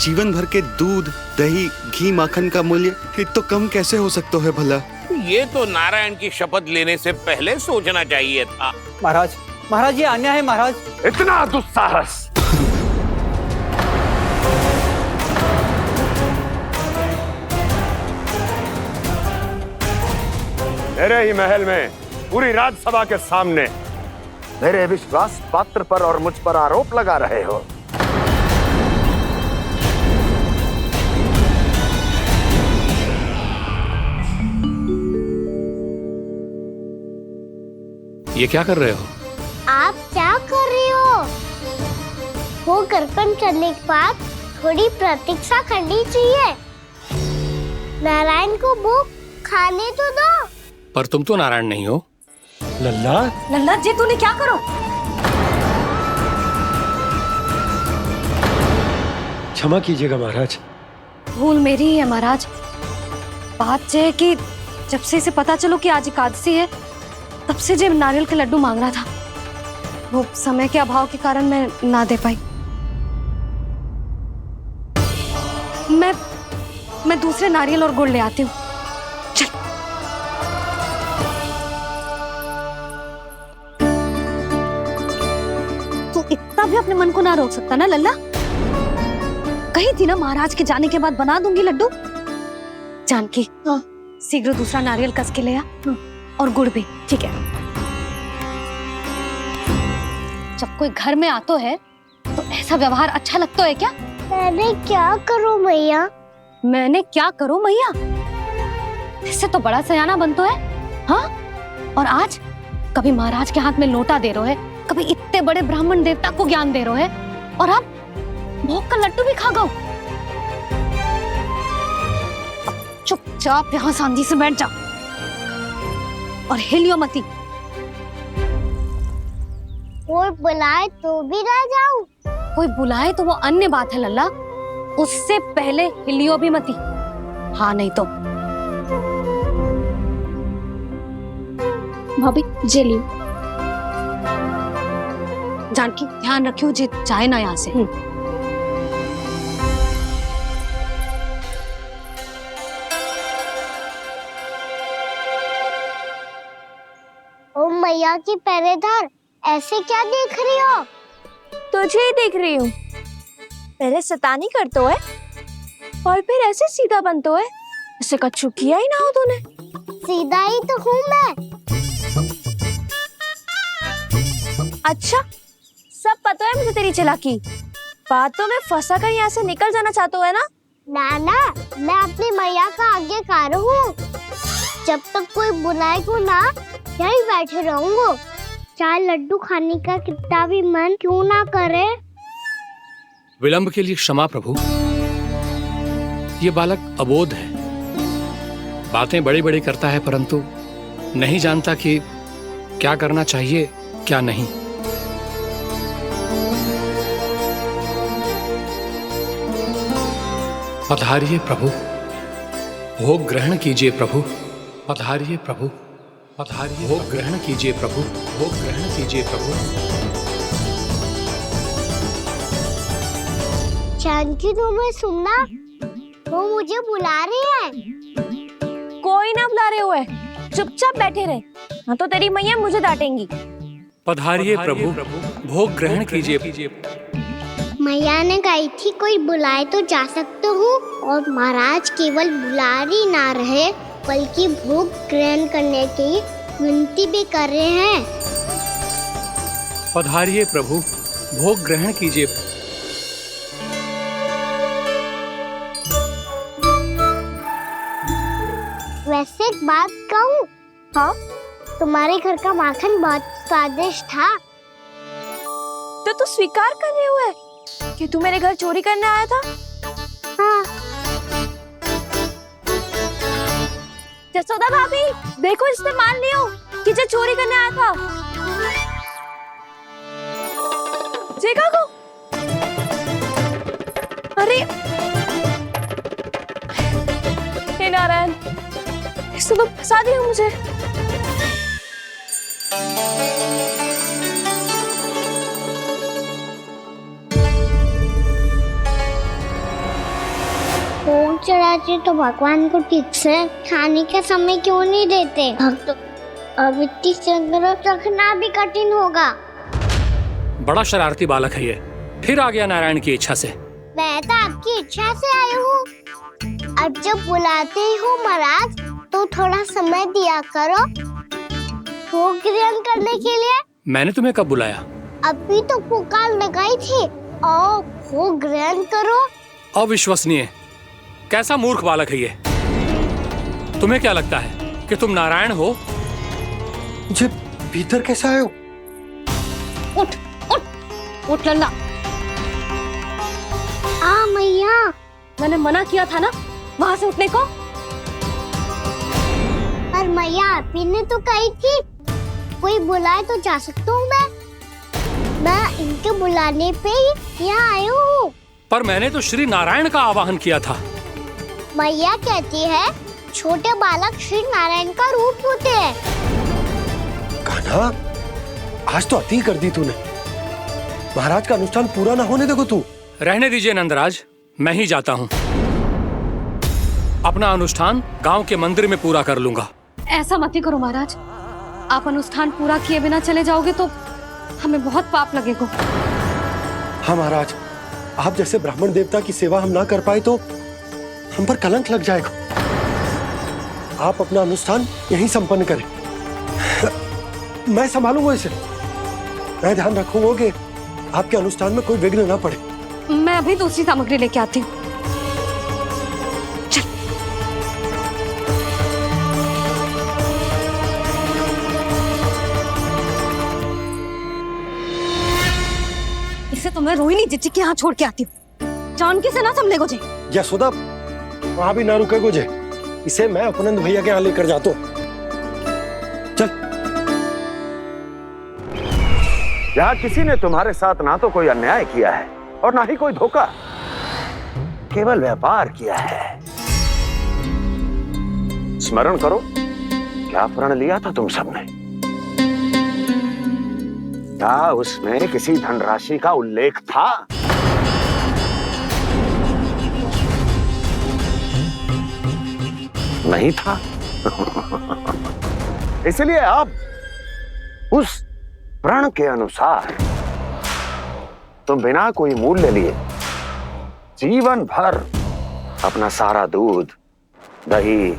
जीवन भर के दूध, दही, घी, माखन का मूल्य तो कम कैसे हो सकता है भला?
ये तो नारायण की शपथ लेने से पहले सोचना चाहिए था।
महाराज, महाराज, ये अन्याय है महाराज।
इतना दुस्साहस! मेरे ही महल में पूरी राजसभा के सामने मेरे विश्वास पात्र पर और मुझ पर आरोप लगा रहे हो।
ये क्या कर रहे हो?
आप क्या कर रहे हो? वो करकन चलने के बाद थोड़ी प्रतीक्षा करनी चाहिए। नारायण को भूख खाने तो दो।
पर तुम तो नारायण नहीं हो।
लल्ला
लल्ला जी तूने क्या करो?
क्षमा कीजिएगा महाराज।
भूल मेरी ही है महाराज। बात ये है कि जब से इसे पता चलो कि आज एकादशी है, तब से जो नारियल के लड्डू मांग रहा था, वो समय के अभाव के कारण मैं ना दे पाई। मैं दूसरे नारियल और गुड़ ले आती हूँ। चल। तू इतना भी अपने मन को ना रोक सकता ना लल्ला? कही थी ना महाराज के जाने के बाद बना दूंगी लड्डू। जानकी, शीघ्र दूसरा नारियल कस के ले आ, और गुड़ भी। ठीक है। जब कोई घर में आता है तो ऐसा व्यवहार अच्छा लगता है क्या?
मैंने क्या करूं मैया?
मैंने क्या करूं मैया? इससे तो बड़ा सयाना बनतो है। हाँ? और आज कभी महाराज के हाथ में लोटा दे रहे है, कभी इतने बड़े ब्राह्मण देवता को ज्ञान दे रहे है, और अब भोग का लड्डू भी खा गो। चुपचाप यहाँ शांति से बैठ जाओ और हिलियो मती।
कोई बुलाए तो भी ना जाऊं?
कोई बुलाए तो वो अन्य बात है लल्ला, उससे पहले हिलियो भी मती। हाँ नहीं तो।
भाभी जे लियो।
जानकी ध्यान रखियो जे जाए ना यहाँ से।
ओ मैया की पहरेदार, ऐसे क्या देख रही हो?
तुझे ही देख रही हूँ। पहले शैतानी करतो है और फिर ऐसे सीधा बनतो है। ऐसे कछु किया ही ना हो तूने।
सीधा ही तो हूँ मैं।
अच्छा, सब पता है मुझे तेरी चालाकी। बातों में फंसा कर यहाँ से निकल जाना चाहते है ना?
नाना, मैं अपनी मैया का आज्ञाकार हूँ। जब तक कोई बुलाए को ना, यहीं बैठे रहूंगा। चाहे लड्डू खाने का कितना भी मन क्यों ना करे।
विलंब के लिए क्षमा प्रभु। ये बालक अबोध है, बातें बड़ी बड़ी करता है, परंतु नहीं जानता कि क्या करना चाहिए क्या नहीं। पधारिए प्रभु, भोग ग्रहण कीजिए प्रभु। पधारिए प्रभु, पधारिए। भोग ग्रहण कीजिए प्रभु, भोग ग्रहण कीजिए प्रभु।
जानकी, तुम्हें सुनना? वो मुझे बुला रहे हैं।
कोई ना बुला रहे हुए, चुपचाप बैठे रहे। हाँ तो तेरी मैया मुझे डांटेंगी।
पधारिए प्रभु, भोग ग्रहण कीजिए।
मैया ने कही थी कोई बुलाए तो जा सकते हूँ, और महाराज केवल बुला ही ना रहे बल्कि भोग ग्रहण करने की विनती भी कर रहे हैं।
पधारिए प्रभु, भोग ग्रहण कीजिए।
वैसे एक बात कहूँ? हाँ? तुम्हारे घर का माखन बहुत स्वादिष्ट था।
तो तू स्वीकार कर रहे हुए कि तू मेरे घर चोरी करने आया था?
हाँ।
जसोदा भाभी, देखो इसने मान लियो कि जो चोरी करने आया था। देखा को? अरे हे नारायण, इसने तो फंसा दिया मुझे।
भोग चढ़ाते तो भगवान को ठीक से खाने का समय क्यों नहीं देते? भक्त अब इतनी संग्रह रखना भी कठिन होगा।
बड़ा शरारती बालक है ये, फिर आ गया नारायण की इच्छा से।
मैं तो आपकी इच्छा से आई हूँ। अब जब बुलाते ही हो महाराज, तो थोड़ा समय दिया करो भोग ग्रहण करने के लिए।
मैंने तुम्हें कब बुलाया?
अभी तो पुकार लगाई थी, आओ भोग ग्रहण करो।
अविश्वसनीय, कैसा मूर्ख बालक है ये। तुम्हें क्या लगता है कि तुम नारायण हो?
भीतर कैसे आए हो?
उठ उठ उठ लल्ला।
मैया,
मैंने मना किया था ना वहां से उठने को।
पर मैया आपी ने तो कही थी कोई बुलाए तो जा सकता हूँ मैं इनके बुलाने पे ही यहाँ आई हूँ।
पर मैंने तो श्री नारायण का आवाहन किया था।
मैया कहती है छोटे बालक श्री नारायण का रूप होते हैं।
कान्हा, आज तो अति कर दी तूने। महाराज का अनुष्ठान पूरा ना होने देखो तू।
रहने दीजिए नंदराज, मैं ही जाता हूँ। अपना अनुष्ठान गांव के मंदिर में पूरा कर लूंगा।
ऐसा मत ही करो महाराज, आप अनुष्ठान पूरा किए बिना चले जाओगे तो हमें बहुत पाप लगेगा।
हाँ महाराज, आप जैसे ब्राह्मण देवता की सेवा हम ना कर पाए तो हम पर कलंक लग जाएगा। आप अपना अनुष्ठान यहीं संपन्न करें, मैं संभालूंगा इसे। मैं ध्यान रखूंगा कि आपके अनुष्ठान में कोई विघ्न ना पड़े।
मैं अभी दूसरी सामग्री लेके आती हूँ। इसे तो मैं रोहिणी जीजी के यहाँ छोड़ के आती हूँ। जानकी से ना संभले गुजे।
यशोदा, वहां भी ना रुके गुजे। इसे मैं अपनंद भैया के यहाँ लेकर जाता हूँ। चल।
यहाँ किसी ने तुम्हारे साथ ना तो कोई अन्याय किया है और ना ही कोई धोखा, केवल व्यापार किया है। स्मरण करो, क्या प्रण लिया था तुम सबने? क्या उसमें किसी धनराशि का उल्लेख था? नहीं था। इसलिए अब उस प्रण के अनुसार तुम बिना कोई मूल्य लिए जीवन भर अपना सारा दूध, दही,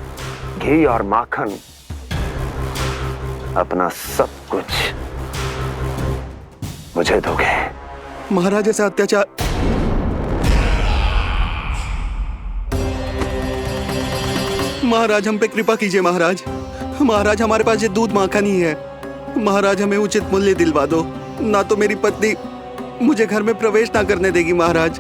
घी और माखन, अपना सब कुछ मुझे दोगे।
महाराज ऐसा अत्याचार। महाराज हम पे कृपा कीजिए। महाराज, महाराज हमारे पास ये दूध माखन ही है। महाराज हमें उचित मूल्य दिलवा दो, ना तो मेरी पत्नी मुझे घर में प्रवेश ना करने देगी। महाराज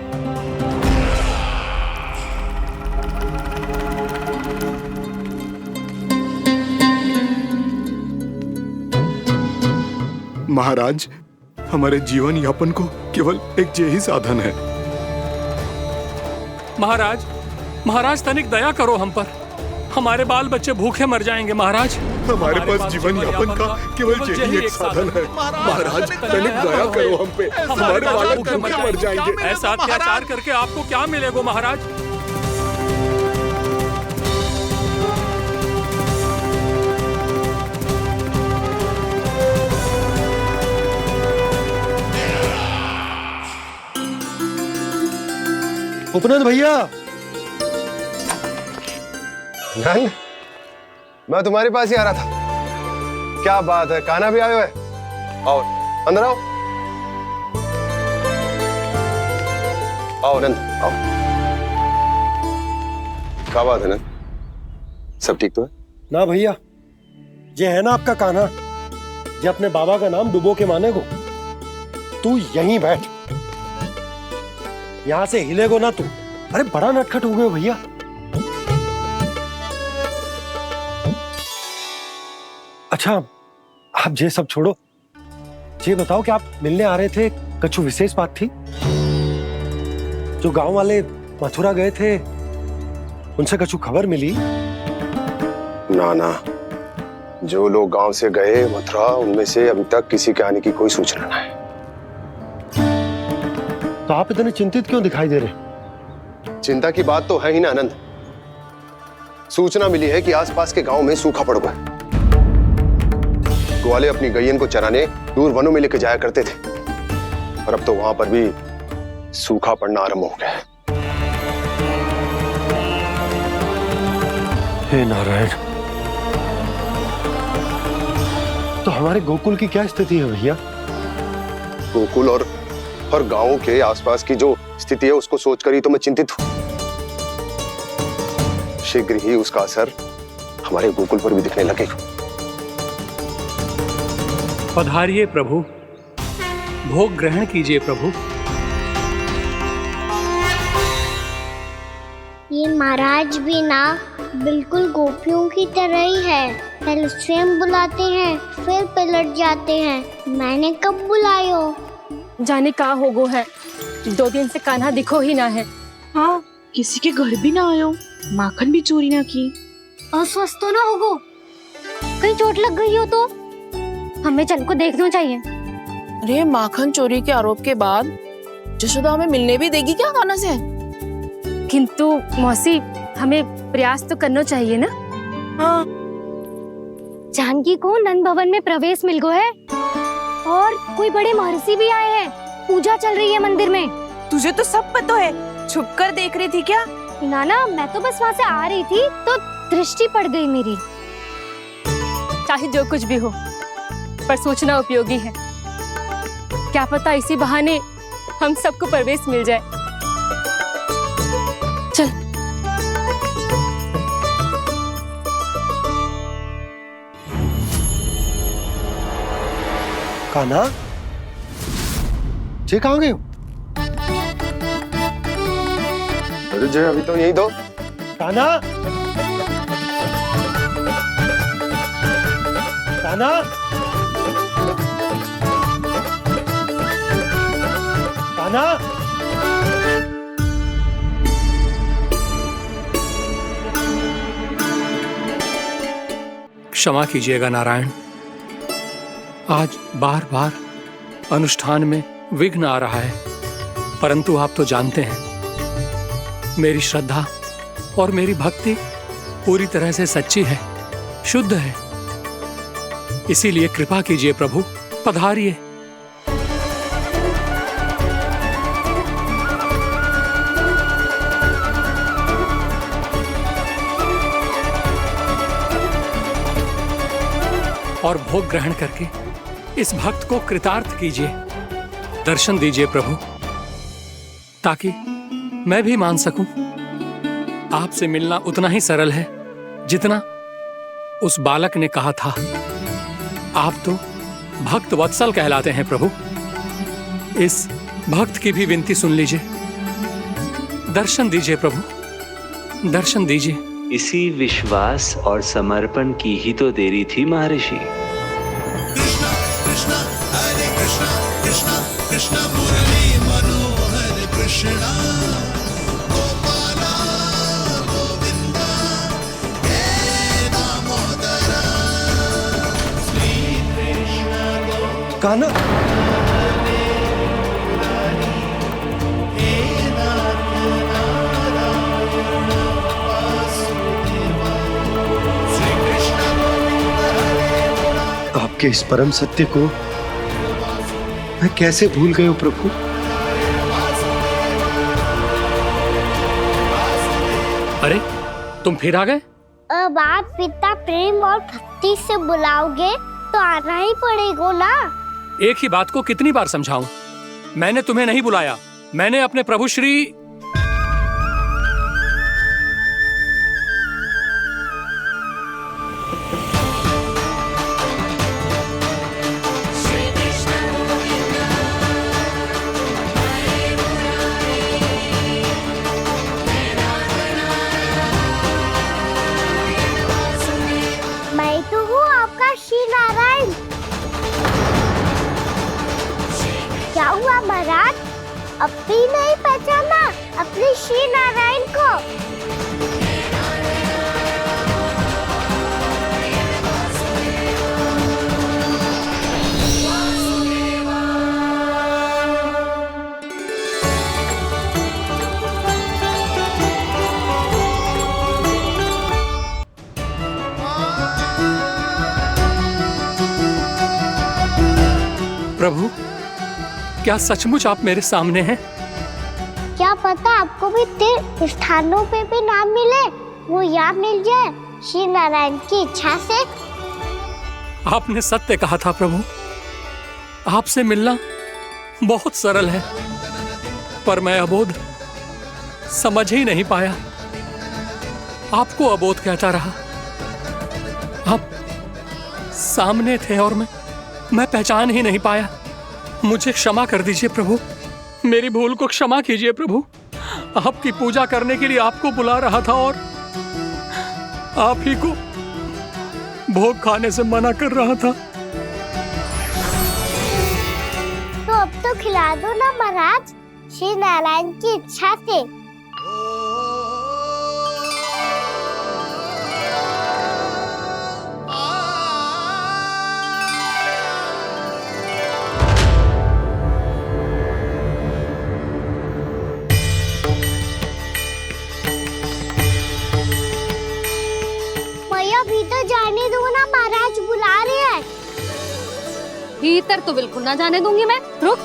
महाराज, हमारे जीवन यापन को केवल एक यही साधन है।
महाराज, महाराज तनिक दया करो हम पर। हमारे बाल बच्चे भूखे मर जाएंगे महाराज।
हमारे पास जीवन यापन का केवल यही एक साधन है। महाराज तनिक दया करो हम पे, हमारे बालक भूखे मर जाएंगे।
ऐसा अत्याचार करके आपको क्या मिलेगा महाराज?
उपनंद भैया।
नंद, मैं तुम्हारे पास ही आ रहा था। क्या बात है, कान्हा भी आए हुए? आओ अंदर आओ। आओ नंद आओ। क्या बात है नंद, सब ठीक तो है?
ना भैया, ये है ना आपका कान्हा, ये अपने बाबा का नाम डुबो के माने को। तू यहीं बैठ, यहां से हिलेगो ना तू। अरे बड़ा नटखट हो गए हो भैया। अच्छा, आप ये सब छोड़ो, ये बताओ कि आप मिलने आ रहे थे, कछु विशेष बात थी? जो गांव वाले मथुरा गए थे, उनसे कछु खबर मिली?
ना ना, जो लोग गांव से गए मथुरा, उनमें से अभी तक किसी के आने की कोई सूचना नहीं है।
तो आप इतने चिंतित क्यों दिखाई दे रहे?
चिंता की बात तो है ही ना आनंद। सूचना मिली है कि आसपास के गांव में सूखा पड़ गया। ग्वाले अपनी गैयन को चराने दूर वनों में लेकर जाया करते थे, और अब तो वहां पर भी सूखा पड़ना आरंभ हो गया है।
हे नारायण, तो हमारे गोकुल की क्या स्थिति है भैया?
गोकुल और गांवों के आसपास की जो स्थिति है उसको सोचकर ही तो मैं चिंतित हूं। शीघ्र ही उसका असर हमारे गोकुल पर भी दिखने लगेगा।
पधारिए प्रभु, भोग ग्रहण कीजिए प्रभु।
ये महाराज भी ना बिल्कुल गोपियों की तरह ही है। पहले स्वयं बुलाते हैं, फिर पलट जाते हैं। मैंने कब बुलायो?
जाने कहाँ होगो है, 2 दिन से कान्हा दिखो ही ना है।
हाँ, किसी के घर भी ना आयो, माखन भी चोरी ना की।
अस्वस्थ तो ना होगो, कहीं चोट लग गई हो तो? हमें चल को देखना चाहिए।
अरे माखन चोरी के आरोप के बाद जशोदा हमें मिलने भी देगी क्या कान्हा से?
किंतु मौसी, हमें प्रयास तो करना चाहिए ना।
हाँ।
जानकी को नंद भवन में प्रवेश मिल गो है और कोई बड़े महर्षि भी आए हैं। पूजा चल रही है मंदिर में।
तुझे तो सब पता है, छुप कर देख रही थी क्या?
ना, मैं तो बस वहाँ से आ रही थी तो दृष्टि पड़ गई मेरी।
चाहे जो कुछ भी हो, पर सूचना उपयोगी है। क्या पता इसी बहाने हम सबको प्रवेश मिल जाए। चल।
कान्हा, जय कहाँ गए हो?
अरे जय अभी तो यही दो।
कान्हा, कान्हा, कान्हा।
क्षमा कीजिएगा नारायण, आज बार बार अनुष्ठान में विघ्न आ रहा है, परंतु आप तो जानते हैं मेरी श्रद्धा और मेरी भक्ति पूरी तरह से सच्ची है, शुद्ध है। इसीलिए कृपा कीजिए प्रभु, पधारिए। और भोग ग्रहण करके इस भक्त को कृतार्थ कीजिए। दर्शन दीजिए प्रभु, ताकि मैं भी मान सकूं। आपसे मिलना उतना ही सरल है जितना उस बालक ने कहा था। आप तो भक्त वत्सल कहलाते हैं प्रभु। इस भक्त की भी विनती सुन लीजिए। दर्शन दीजिए प्रभु, दर्शन दीजिए।
इसी विश्वास और समर्पण की ही तो देरी थी महर्षि।
कृष्णा कृष्णा हरे कृष्णा, कृष्णा कृष्णा मुरली मनोहर कृष्णा, गोपाला गोविंदा हे दामोदरा, श्री कृष्ण
कान्हा, आपके इस परम सत्य को मैं कैसे भूल गया प्रभु?
अरे तुम फिर आ गए?
अब आप पिता प्रेम और भक्ति से बुलाओगे तो आना ही पड़ेगा ना।
एक ही बात को कितनी बार समझाऊं? मैंने तुम्हें नहीं बुलाया, मैंने अपने प्रभु श्री
मैं तो हूँ आपका श्री नारायण। क्या हुआ महाराज, अब भी नहीं पहचाना अपने श्री नारायण को?
प्रभु, क्या सचमुच आप मेरे सामने हैं?
क्या पता आपको भी तीर्थ स्थानों पे भी नाम मिले, वो यहाँ मिल जाए श्री नारायण की इच्छा से।
आपने सत्य कहा था प्रभु, आपसे मिलना बहुत सरल है, पर मैं अबोध समझ ही नहीं पाया। आपको अबोध कहता रहा। आप सामने थे और मैं मैं पहचान ही नहीं पाया। मुझे क्षमा कर दीजिए प्रभु, मेरी भूल को क्षमा कीजिए प्रभु। आपकी पूजा करने के लिए आपको बुला रहा था और आप ही को भोग खाने से मना कर रहा था।
तो अब तो खिला दो ना महाराज, श्री नारायण की इच्छा से। मैया भीतर जाने दो ना, महाराज बुला रहे हैं।
भीतर तो बिल्कुल ना जाने दूंगी मैं, रुक।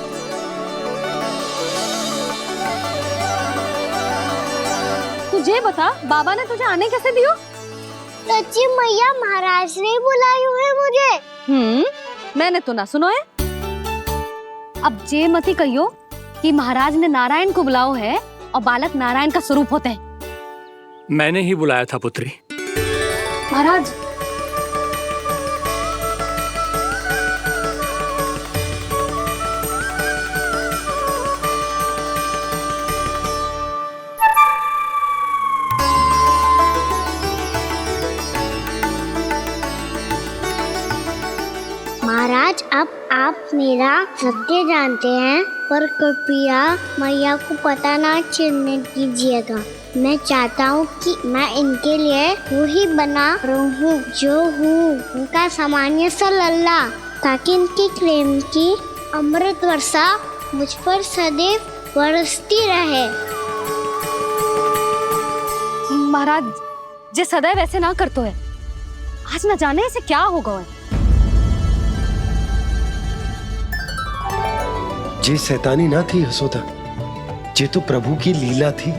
तुझे बता, बाबा ने तुझे आने कैसे दियो?
सच्ची मैया, महाराज ने बुलाई हुई मुझे।
मैंने तो ना सुनो है। अब जे मती कहियो कि महाराज ने नारायण को बुलाओ है और बालक नारायण का स्वरूप होते हैं।
मैंने ही बुलाया था पुत्री।
महाराज,
महाराज अब आप मेरा सत्य जानते हैं, पर कृपया मैया को पता ना चलने दीजिएगा। मैं चाहता हूँ कि मैं इनके लिए वही बना रहूँ जो हूँ, उनका सामान्य सा लल्ला, ताकि इनके प्रेम की अमृत वर्षा मुझ पर सदैव बरसती रहे।
महाराज जे सदैव ऐसे ना करतो है, आज न जाने इसे क्या होगा है।
जे शैतानी ना थी यशोदा, जे तो प्रभु की लीला थी।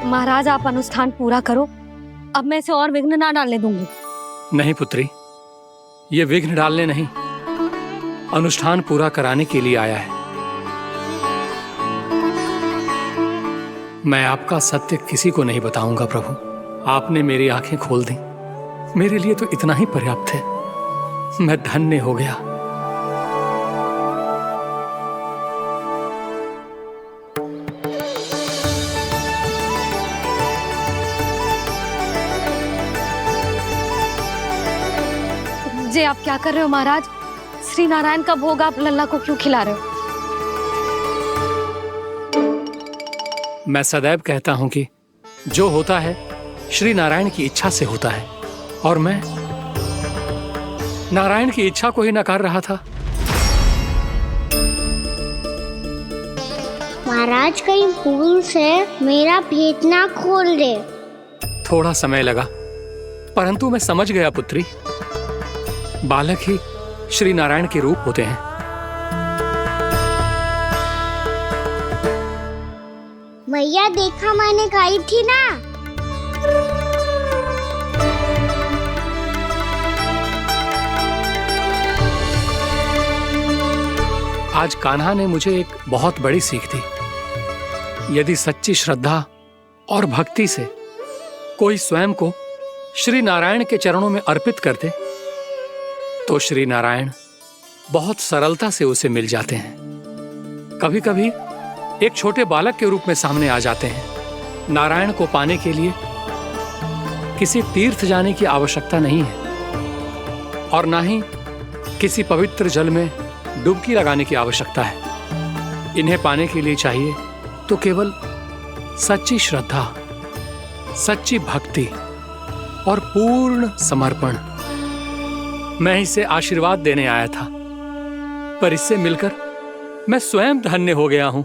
महाराज आप अनुष्ठान पूरा करो, अब मैं इसे और विघ्न ना डालने दूंगी।
नहीं पुत्री, ये विघ्न डालने नहीं, अनुष्ठान पूरा कराने के लिए आया है। मैं आपका सत्य किसी को नहीं बताऊंगा प्रभु। आपने मेरी आंखें खोल दी, मेरे लिए तो इतना ही पर्याप्त है। मैं धन्य हो गया।
जे आप क्या कर रहे हो महाराज? श्री नारायण का भोग आप लल्ला को क्यों खिला रहे हो?
मैं सदैव कहता हूं कि जो होता है श्री नारायण की इच्छा से होता है, और मैं नारायण की इच्छा को ही नकार रहा था।
महाराज कहीं भूल से मेरा भेद ना खोल दे।
थोड़ा समय लगा, परंतु मैं समझ गया पुत्री। बालक ही श्री नारायण के रूप होते हैं।
मैया देखा, मैंने गाई थी ना।
आज कान्हा ने मुझे एक बहुत बड़ी सीख दी। यदि सच्ची श्रद्धा और भक्ति से कोई स्वयं को श्री नारायण के चरणों में अर्पित कर दे, तो श्री नारायण बहुत सरलता से उसे मिल जाते हैं। कभी कभी एक छोटे बालक के रूप में सामने आ जाते हैं। नारायण को पाने के लिए किसी तीर्थ जाने की आवश्यकता नहीं है, और ना ही किसी पवित्र जल में डुबकी लगाने की आवश्यकता है। इन्हें पाने के लिए चाहिए तो केवल सच्ची श्रद्धा, सच्ची भक्ति और पूर्ण समर्पण। मैं इसे आशीर्वाद देने आया था, पर इससे मिलकर मैं स्वयं धन्य हो गया हूं।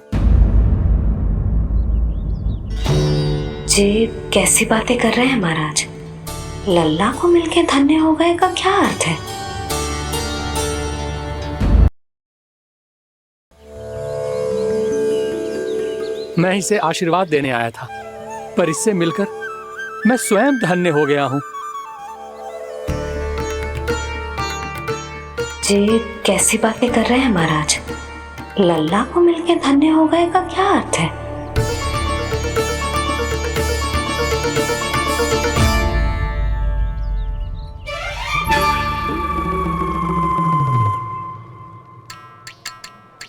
जी कैसी बातें कर रहे हैं महाराज? लल्ला को मिलके धन्य हो गए का क्या अर्थ है?
मैं इसे आशीर्वाद देने आया था, पर इससे मिलकर मैं स्वयं धन्य हो गया हूं।
जी कैसी बातें कर रहे हैं महाराज? लल्ला को मिलके धन्य हो गए का क्या अर्थ है?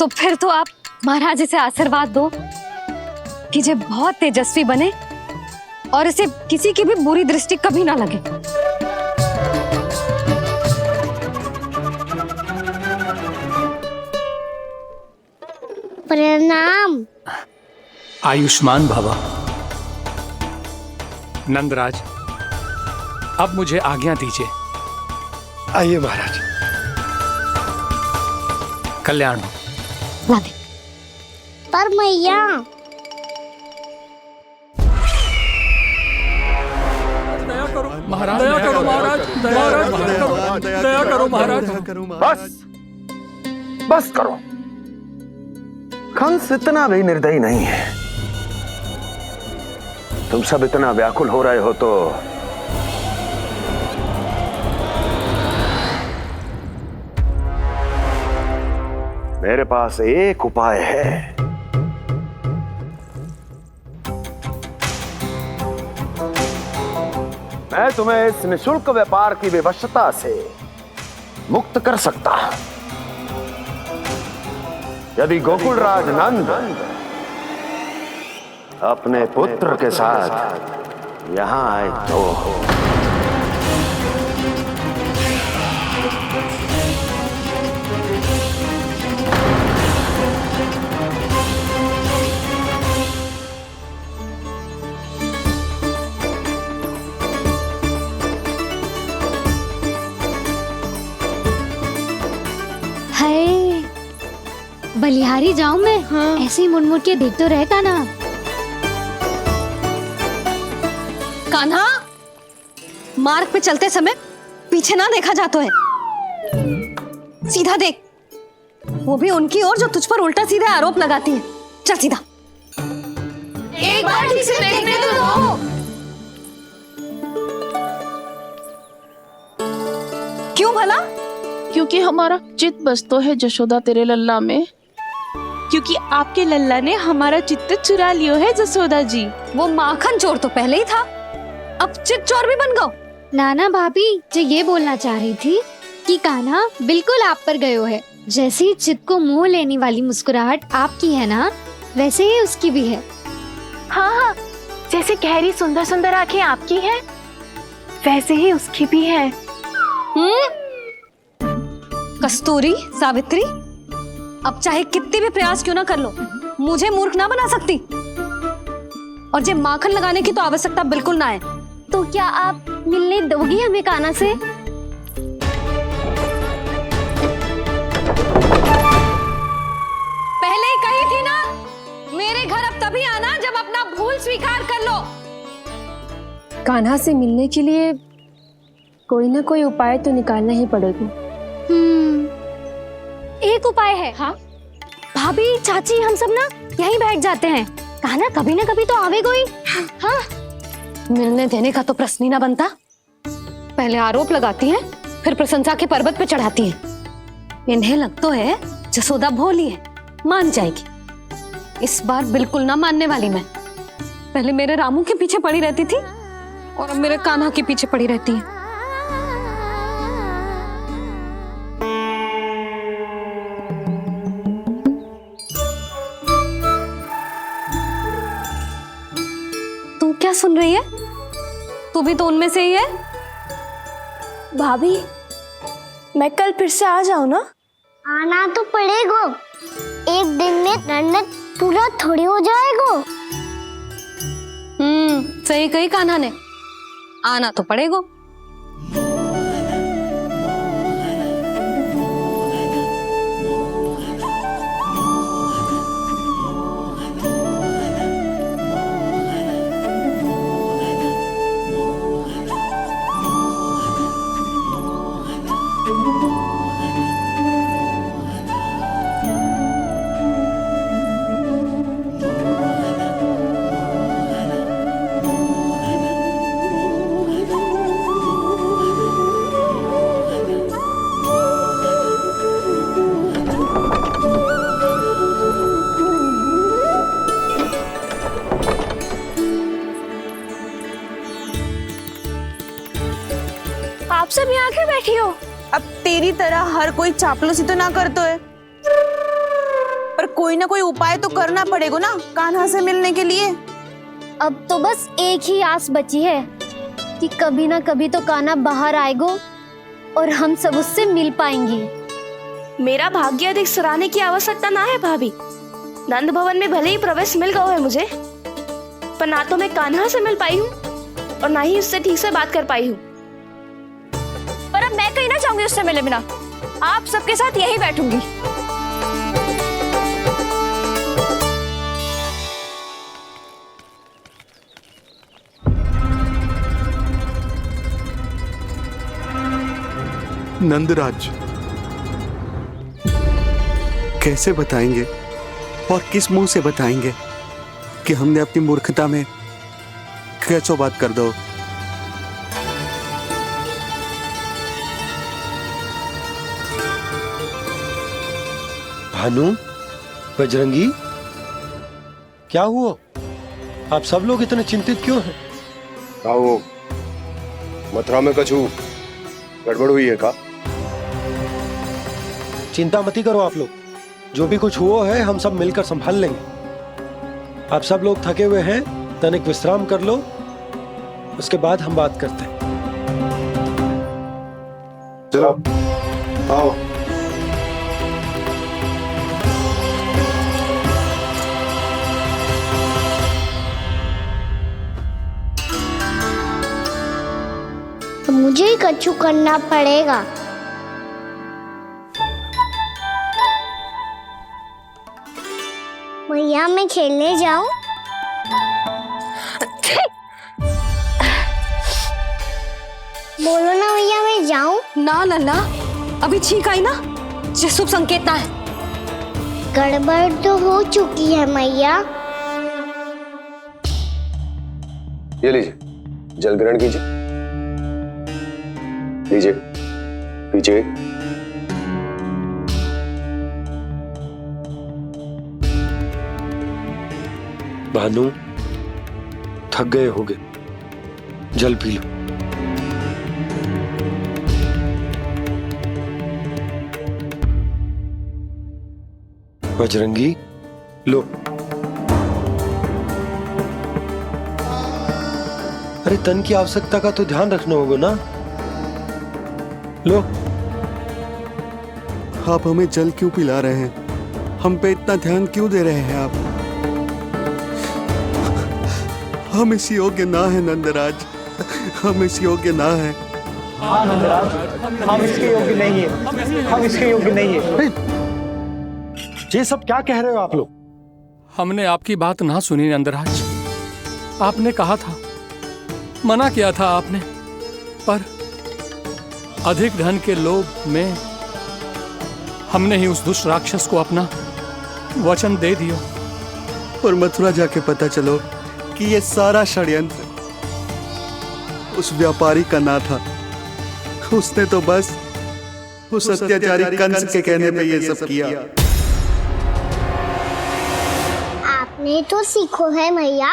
तो फिर तो आप महाराज इसे आशीर्वाद दो कि ये बहुत तेजस्वी बने और इसे किसी की भी बुरी दृष्टि कभी ना लगे।
प्रणाम।
आयुष्मान भवा। नंदराज, अब मुझे आज्ञा दीजिए।
आइए महाराज।
कल्याण हो।
पर मैया
महाराज दया करो, महाराज दया करो महाराज।
बस करो। कंस इतना भी निर्दयी नहीं है। तुम सब इतना व्याकुल हो रहे हो तो मेरे पास एक उपाय है। मैं तुम्हें इस निशुल्क व्यापार की विवशता से मुक्त कर सकता। यदि गोकुलराज नंद अपने पुत्र के साथ यहां आए तो
हाय, बलिहारी जाऊं मैं? हाँ। ऐसे ही मुड़ मुड़ के देख तो रहे कान्हा।
कान्हा, मार्ग पे चलते समय पीछे ना देखा जाता है, सीधा देख। वो भी उनकी ओर जो तुझ पर उल्टा सीधे आरोप लगाती है। चल सीधा।
एक बार ठीक से देखने तो दो।
क्यों भला?
क्योंकि हमारा चित्त बसतो है जशोदा तेरे लल्ला में।
क्योंकि आपके लल्ला ने हमारा चित्त चुरा लियो है जसोदा जी।
वो माखन चोर तो पहले ही था, अब चित्त चोर भी बन गओ।
नाना भाभी जो ये बोलना चाह रही थी कि कान्हा बिल्कुल आप पर गयो है। जैसे ही चित्त को मोह लेने वाली मुस्कुराहट आपकी है ना, वैसे ही उसकी भी है।
हाँ हाँ, जैसे गहरी सुंदर सुंदर आंखें आपकी हैं, वैसे ही उसकी भी है।
कस्तूरी, सावित्री, अब चाहे कितने भी प्रयास क्यों ना कर लो, मुझे मूर्ख ना बना सकती। और जे माखन लगाने की तो आवश्यकता बिल्कुल ना है।
तो क्या आप मिलने दोगी हमें कान्हा से?
पहले ही कही थी ना, मेरे घर अब तभी आना जब अपना भूल स्वीकार कर लो।
कान्हा से मिलने के लिए कोई ना कोई उपाय तो निकालना ही पड़ेगा।
एक उपाय है। हाँ? भाभी, चाची, हम सब ना यहीं बैठ जाते हैं। कान्हा कभी ना कभी तो आवेगा ही। हाँ?
मिलने देने का तो प्रश्न ही ना बनता। पहले आरोप लगाती हैं, फिर प्रशंसा के पर्वत पे चढ़ाती हैं। इन्हें लगता है जसोदा भोली है, मान जाएगी। इस बार बिल्कुल ना मानने वाली मैं। पहले मेरे रामू के पीछे पड़ी रहती थी और अब मेरे कान्हा के पीछे पड़ी रहती है। तू क्या सुन रही है? तू भी तो उनमें से ही है।
भाभी, मैं कल फिर से आ जाऊं ना?
आना तो पड़ेगा। एक दिन में रन्नत पूरा थोड़ी हो जाएगा।
सही कही कान्हा ने, आना तो पड़ेगा।
आप सब यहाँ क्यों बैठी हो? अब तेरी तरह हर कोई चापलूसी तो ना करतो है। कोई ना कोई उपाय तो करना पड़ेगा ना कान्हा से मिलने के लिए।
अब तो बस एक ही आस बची है कि कभी ना कभी तो कान्हा बाहर आएगा और हम सब उससे मिल पाएंगे।
मेरा भाग्य अधिक सराहने की आवश्यकता ना है भाभी। नंद भवन में भले ही प्रवेश मिल गया है मुझे, पर ना तो मैं कान्हा से मिल पाई हूँ और ना ही उससे ठीक से बात कर पाई हूँ।
पर अब मैं कहीं ना चाहूंगी उससे मिले बिना, आप सबके साथ यही बैठूंगी।
नंदराज, कैसे बताएंगे और किस मुंह से बताएंगे कि हमने अपनी मूर्खता में कैसो बात कर दो।
भानु, बजरंगी, क्या हुआ? आप सब लोग इतने चिंतित क्यों हैं?
क्या हो? मथुरा में कछु गड़बड़ हुई है का?
चिंता मत करो आप लोग, जो भी कुछ हुआ है हम सब मिलकर संभाल लेंगे। आप सब लोग थके हुए हैं, तनिक विश्राम कर लो, उसके बाद हम बात करते हैं।
चलो आओ।
मुझे ही कछु करना पड़ेगा। भैया मैं खेलने जाऊं? बोलो ना भैया मैं जाऊं?
ना लल्ला, अभी छींक आई ना, ये शुभ संकेत ना है।
गड़बड़ तो हो चुकी है मैया।
ये लीजिए, जल ग्रहण कीजिए। लीजिए, पीछे।
भानु, थक गए होगे, जल पी लो। बजरंगी, लो। अरे तन की आवश्यकता का तो ध्यान रखना होगा ना, लो।
आप हमें जल क्यों पिला रहे हैं? हम पे इतना ध्यान क्यों दे रहे हैं आप? हम इस योग्य ना है नंदराज, हम इस योग्य ना है।
हाँ नंदराज, हम इसके योग्य नहीं है, हम इसके योग्य नहीं है।
ये सब क्या कह रहे हो आप लोग?
हमने आपकी बात ना सुनी नंदराज। आपने कहा था, मना किया था आपने, पर अधिक धन के लोभ में हमने ही उस दुष्ट राक्षस को अपना वचन दे दिया।
और मथुरा जाके पता चलो कि ये सारा षड्यंत्र उस व्यापारी का ना था। उसने तो बस उस अत्याचारी कंस के कहने पे ये सब किया।
आपने तो सीखो है मैया,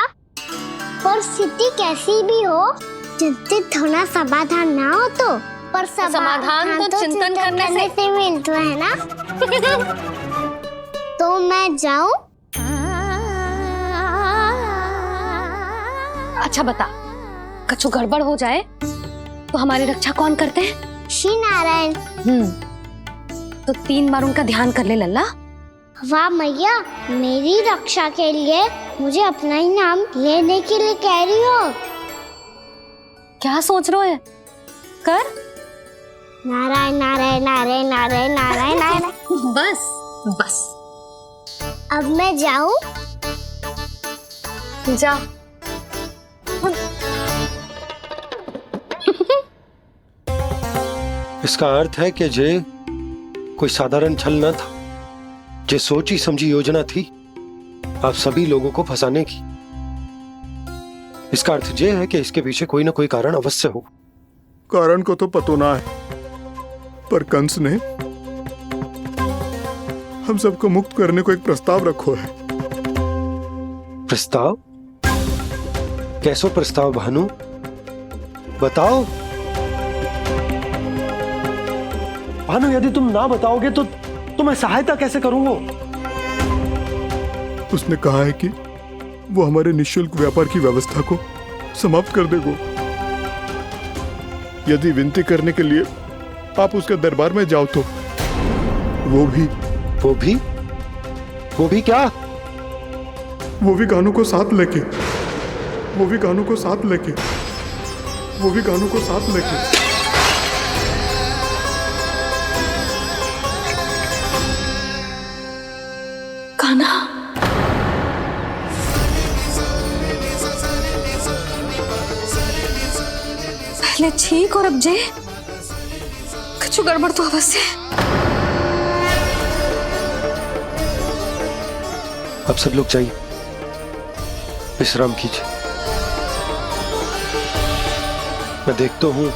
पर स्थिति कैसी भी हो, चिंतित होना समाधान ना हो तो, पर
समाधान तो चिंतन करने
से मिलता है ना। तो मैं जाऊं?
अच्छा बता, कछु गड़बड़ हो जाए तो हमारी रक्षा कौन करते हैं?
श्री नारायण।
तो 3 बार उनका ध्यान कर ले लल्ला।
वाह मैया, मेरी रक्षा के लिए मुझे अपना ही नाम लेने के लिए कह रही हो?
क्या सोच रहे हो? कर।
नारायण नारायण नारायण नारायण नारायण नारायण।
बस बस।
अब मैं जाऊं?
जा।
इसका अर्थ है कि जे कोई साधारण छल न था, जे सोची समझी योजना थी आप सभी लोगों को फंसाने की। इसका अर्थ ये है कि इसके पीछे कोई ना कोई कारण अवश्य हो।
कारण को तो पतो ना है, पर कंस ने हम सबको मुक्त करने को एक प्रस्ताव रखो है।
प्रस्ताव? कैसो प्रस्ताव भानु, बताओ। भानु, यदि तुम ना बताओगे तो मैं सहायता कैसे करूंगा?
उसने कहा है कि वो हमारे निःशुल्क व्यापार की व्यवस्था को समाप्त कर देगा। यदि विनती करने के लिए आप उसके दरबार में जाओ तो वो भी क्या? वो भी गानों को साथ लेके
कान्हा, पहले ठीक और अब जे कुछ गड़बड़ तो अवश्य।
अब सब लोग जाइए, विश्राम कीजिए। मैं देखता हूं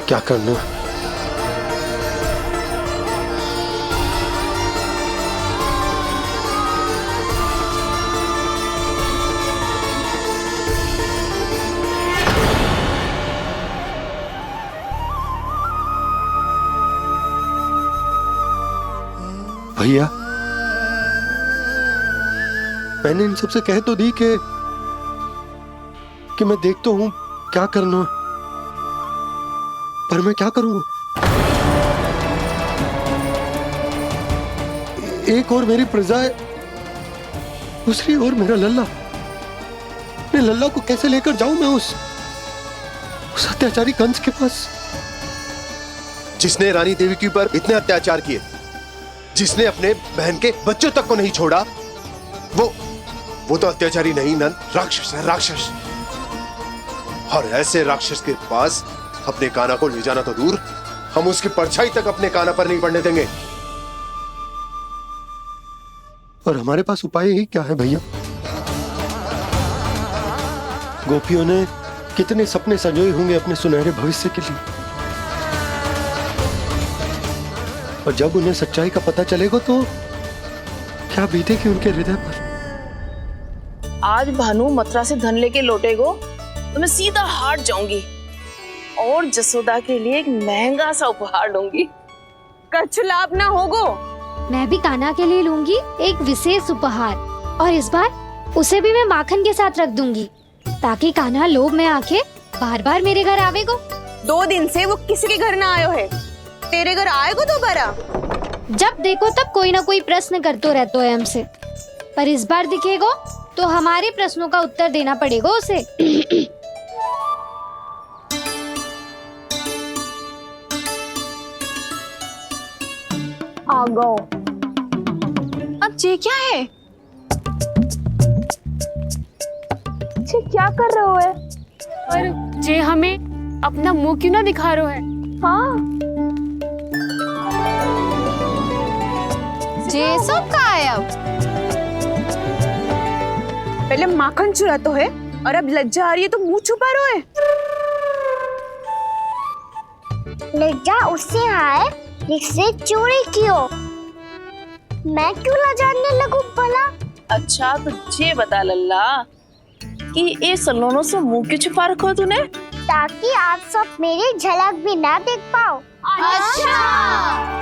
क्या करना है। भैया, मैंने इन सबसे कह तो दी कि मैं देखता हूं क्या करना, पर मैं क्या करूंगा? एक और मेरी प्रजा है, दूसरी ओर मेरा लल्ला। मैं लल्ला को कैसे लेकर जाऊं मैं उस अत्याचारी कंस के पास,
जिसने रानी देवी के ऊपर इतने अत्याचार किए, जिसने अपने बहन के बच्चों तक को नहीं छोड़ा, वो तो अत्याचारी नहीं नंद, राक्षस है, राक्षस। और ऐसे राक्षस के पास अपने कान्हा को ले जाना तो दूर, हम उसकी परछाई तक अपने कान्हा पर नहीं पड़ने देंगे।
और हमारे पास उपाय ही क्या है भैया? गोपियों ने कितने सपने संजोए होंगे अपने सुनहरे भविष्य के लिए, और जब उन्हें सच्चाई का पता चलेगा तो क्या बीतेगी उनके हृदय पर?
आज भानु मथुरा से धन लेके लौटेगो तो मैं सीधा हाट जाऊंगी और जसोदा के लिए एक महंगा सा उपहार दूंगी।
कछु लाभ ना होगो।
मैं भी कान्हा के लिए लूंगी एक विशेष उपहार, और इस बार उसे भी मैं माखन के साथ रख दूंगी, ताकि कान्हा लोभ में आके बार बार मेरे घर आवेगो।
2 दिन से वो किसी के घर ना आयो है, तेरे घर आएगो दोबारा?
जब देखो तब कोई ना कोई प्रश्न करते रहते है हमसे, पर इस बार दिखेगो तो हमारे प्रश्नों का उत्तर देना पड़ेगा उसे।
आ गो। अब जे क्या है? जे क्या कर रहे हो है?
पर जे हमें अपना मुंह क्यों ना दिखा रहे है?
हाँ, जे सब का है अब? पहले माखन चुरा तो है, और अब लज्जा आ रही है तो मुंह छुपा रहे है।
लज्जा उससे है जिससे चोरी की हो। मैं क्यों लजाने लगूं भला?
अच्छा तो ये बता लल्ला कि ये सलोनों से मुंह क्यों छुपा रखो तूने?
ताकि आप सब मेरी झलक भी ना देख पाओ।
अच्छा।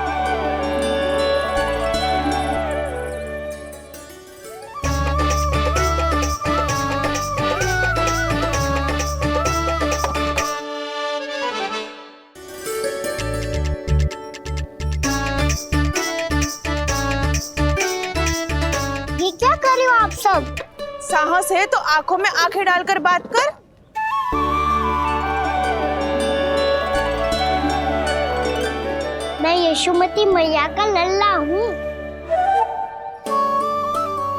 ये क्या कर रहे हो आप सब?
साहस है तो आंखों में आंखें डालकर बात कर।
मैं यशोमती मैया का लल्ला हूँ।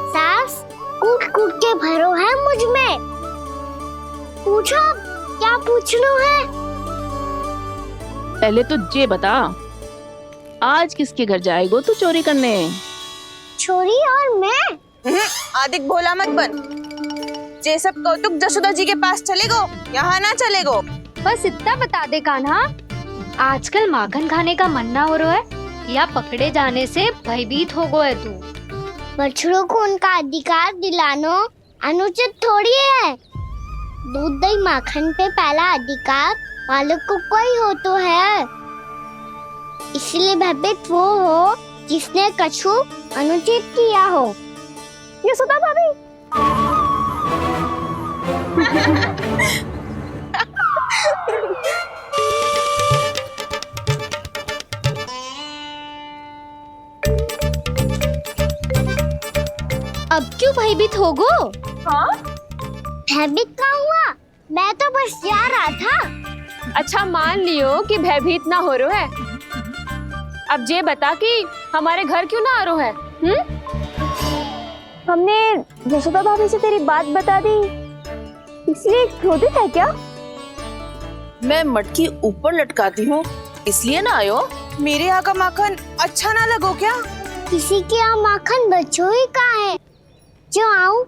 सास कूट कूट के भरो है मुझ में। पूछो क्या पूछना है?
पहले तो ये बता, आज किसके घर जाएगो तू चोरी करने?
छोरी और मैं?
आदिक भोला मत बन। जे सब कौतुक जसोदा जी के पास चलेगो, यहाँ ना चलेगो।
बस इतना बता दे कान्हा, आजकल माखन खाने का मन ना हो रहा है या पकड़े जाने से भयभीत हो गए तू?
बछड़ों को उनका अधिकार दिलाना अनुचित थोड़ी है। दूध दही माखन पे पहला अधिकार मालिक को कोई हो तो है। इसलिए भयभीत वो हो जिसने कछु अनुचित किया हो।
यशोदा भाभी।
अब क्यों भयभीत हो गो? हाँ? भयभीत क्या हुआ? मैं तो बस जा रहा था।
अच्छा मान लियो कि भयभीत ना हो रहा है। अब ये बता कि हमारे घर क्यों ना आ रहा है? हमने यशोदा भाभी से तेरी बात बता दी, इसलिए क्रोधित है क्या?
मैं मटकी ऊपर लटकाती हूँ इसलिए ना आयो।
मेरे यहाँ का माखन अच्छा ना लगो क्या?
किसी के यहाँ माखन बच्चों ही कहाँ है जो आऊं?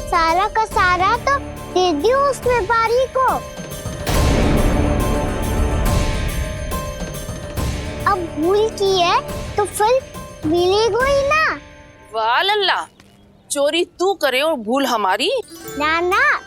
सारा का सारा तो दे दियो उस व्यापारी को। अब भूल की है तो फल मिलेगा ही ना।
वाह लल्ला, चोरी तू करे और भूल हमारी।
ना ना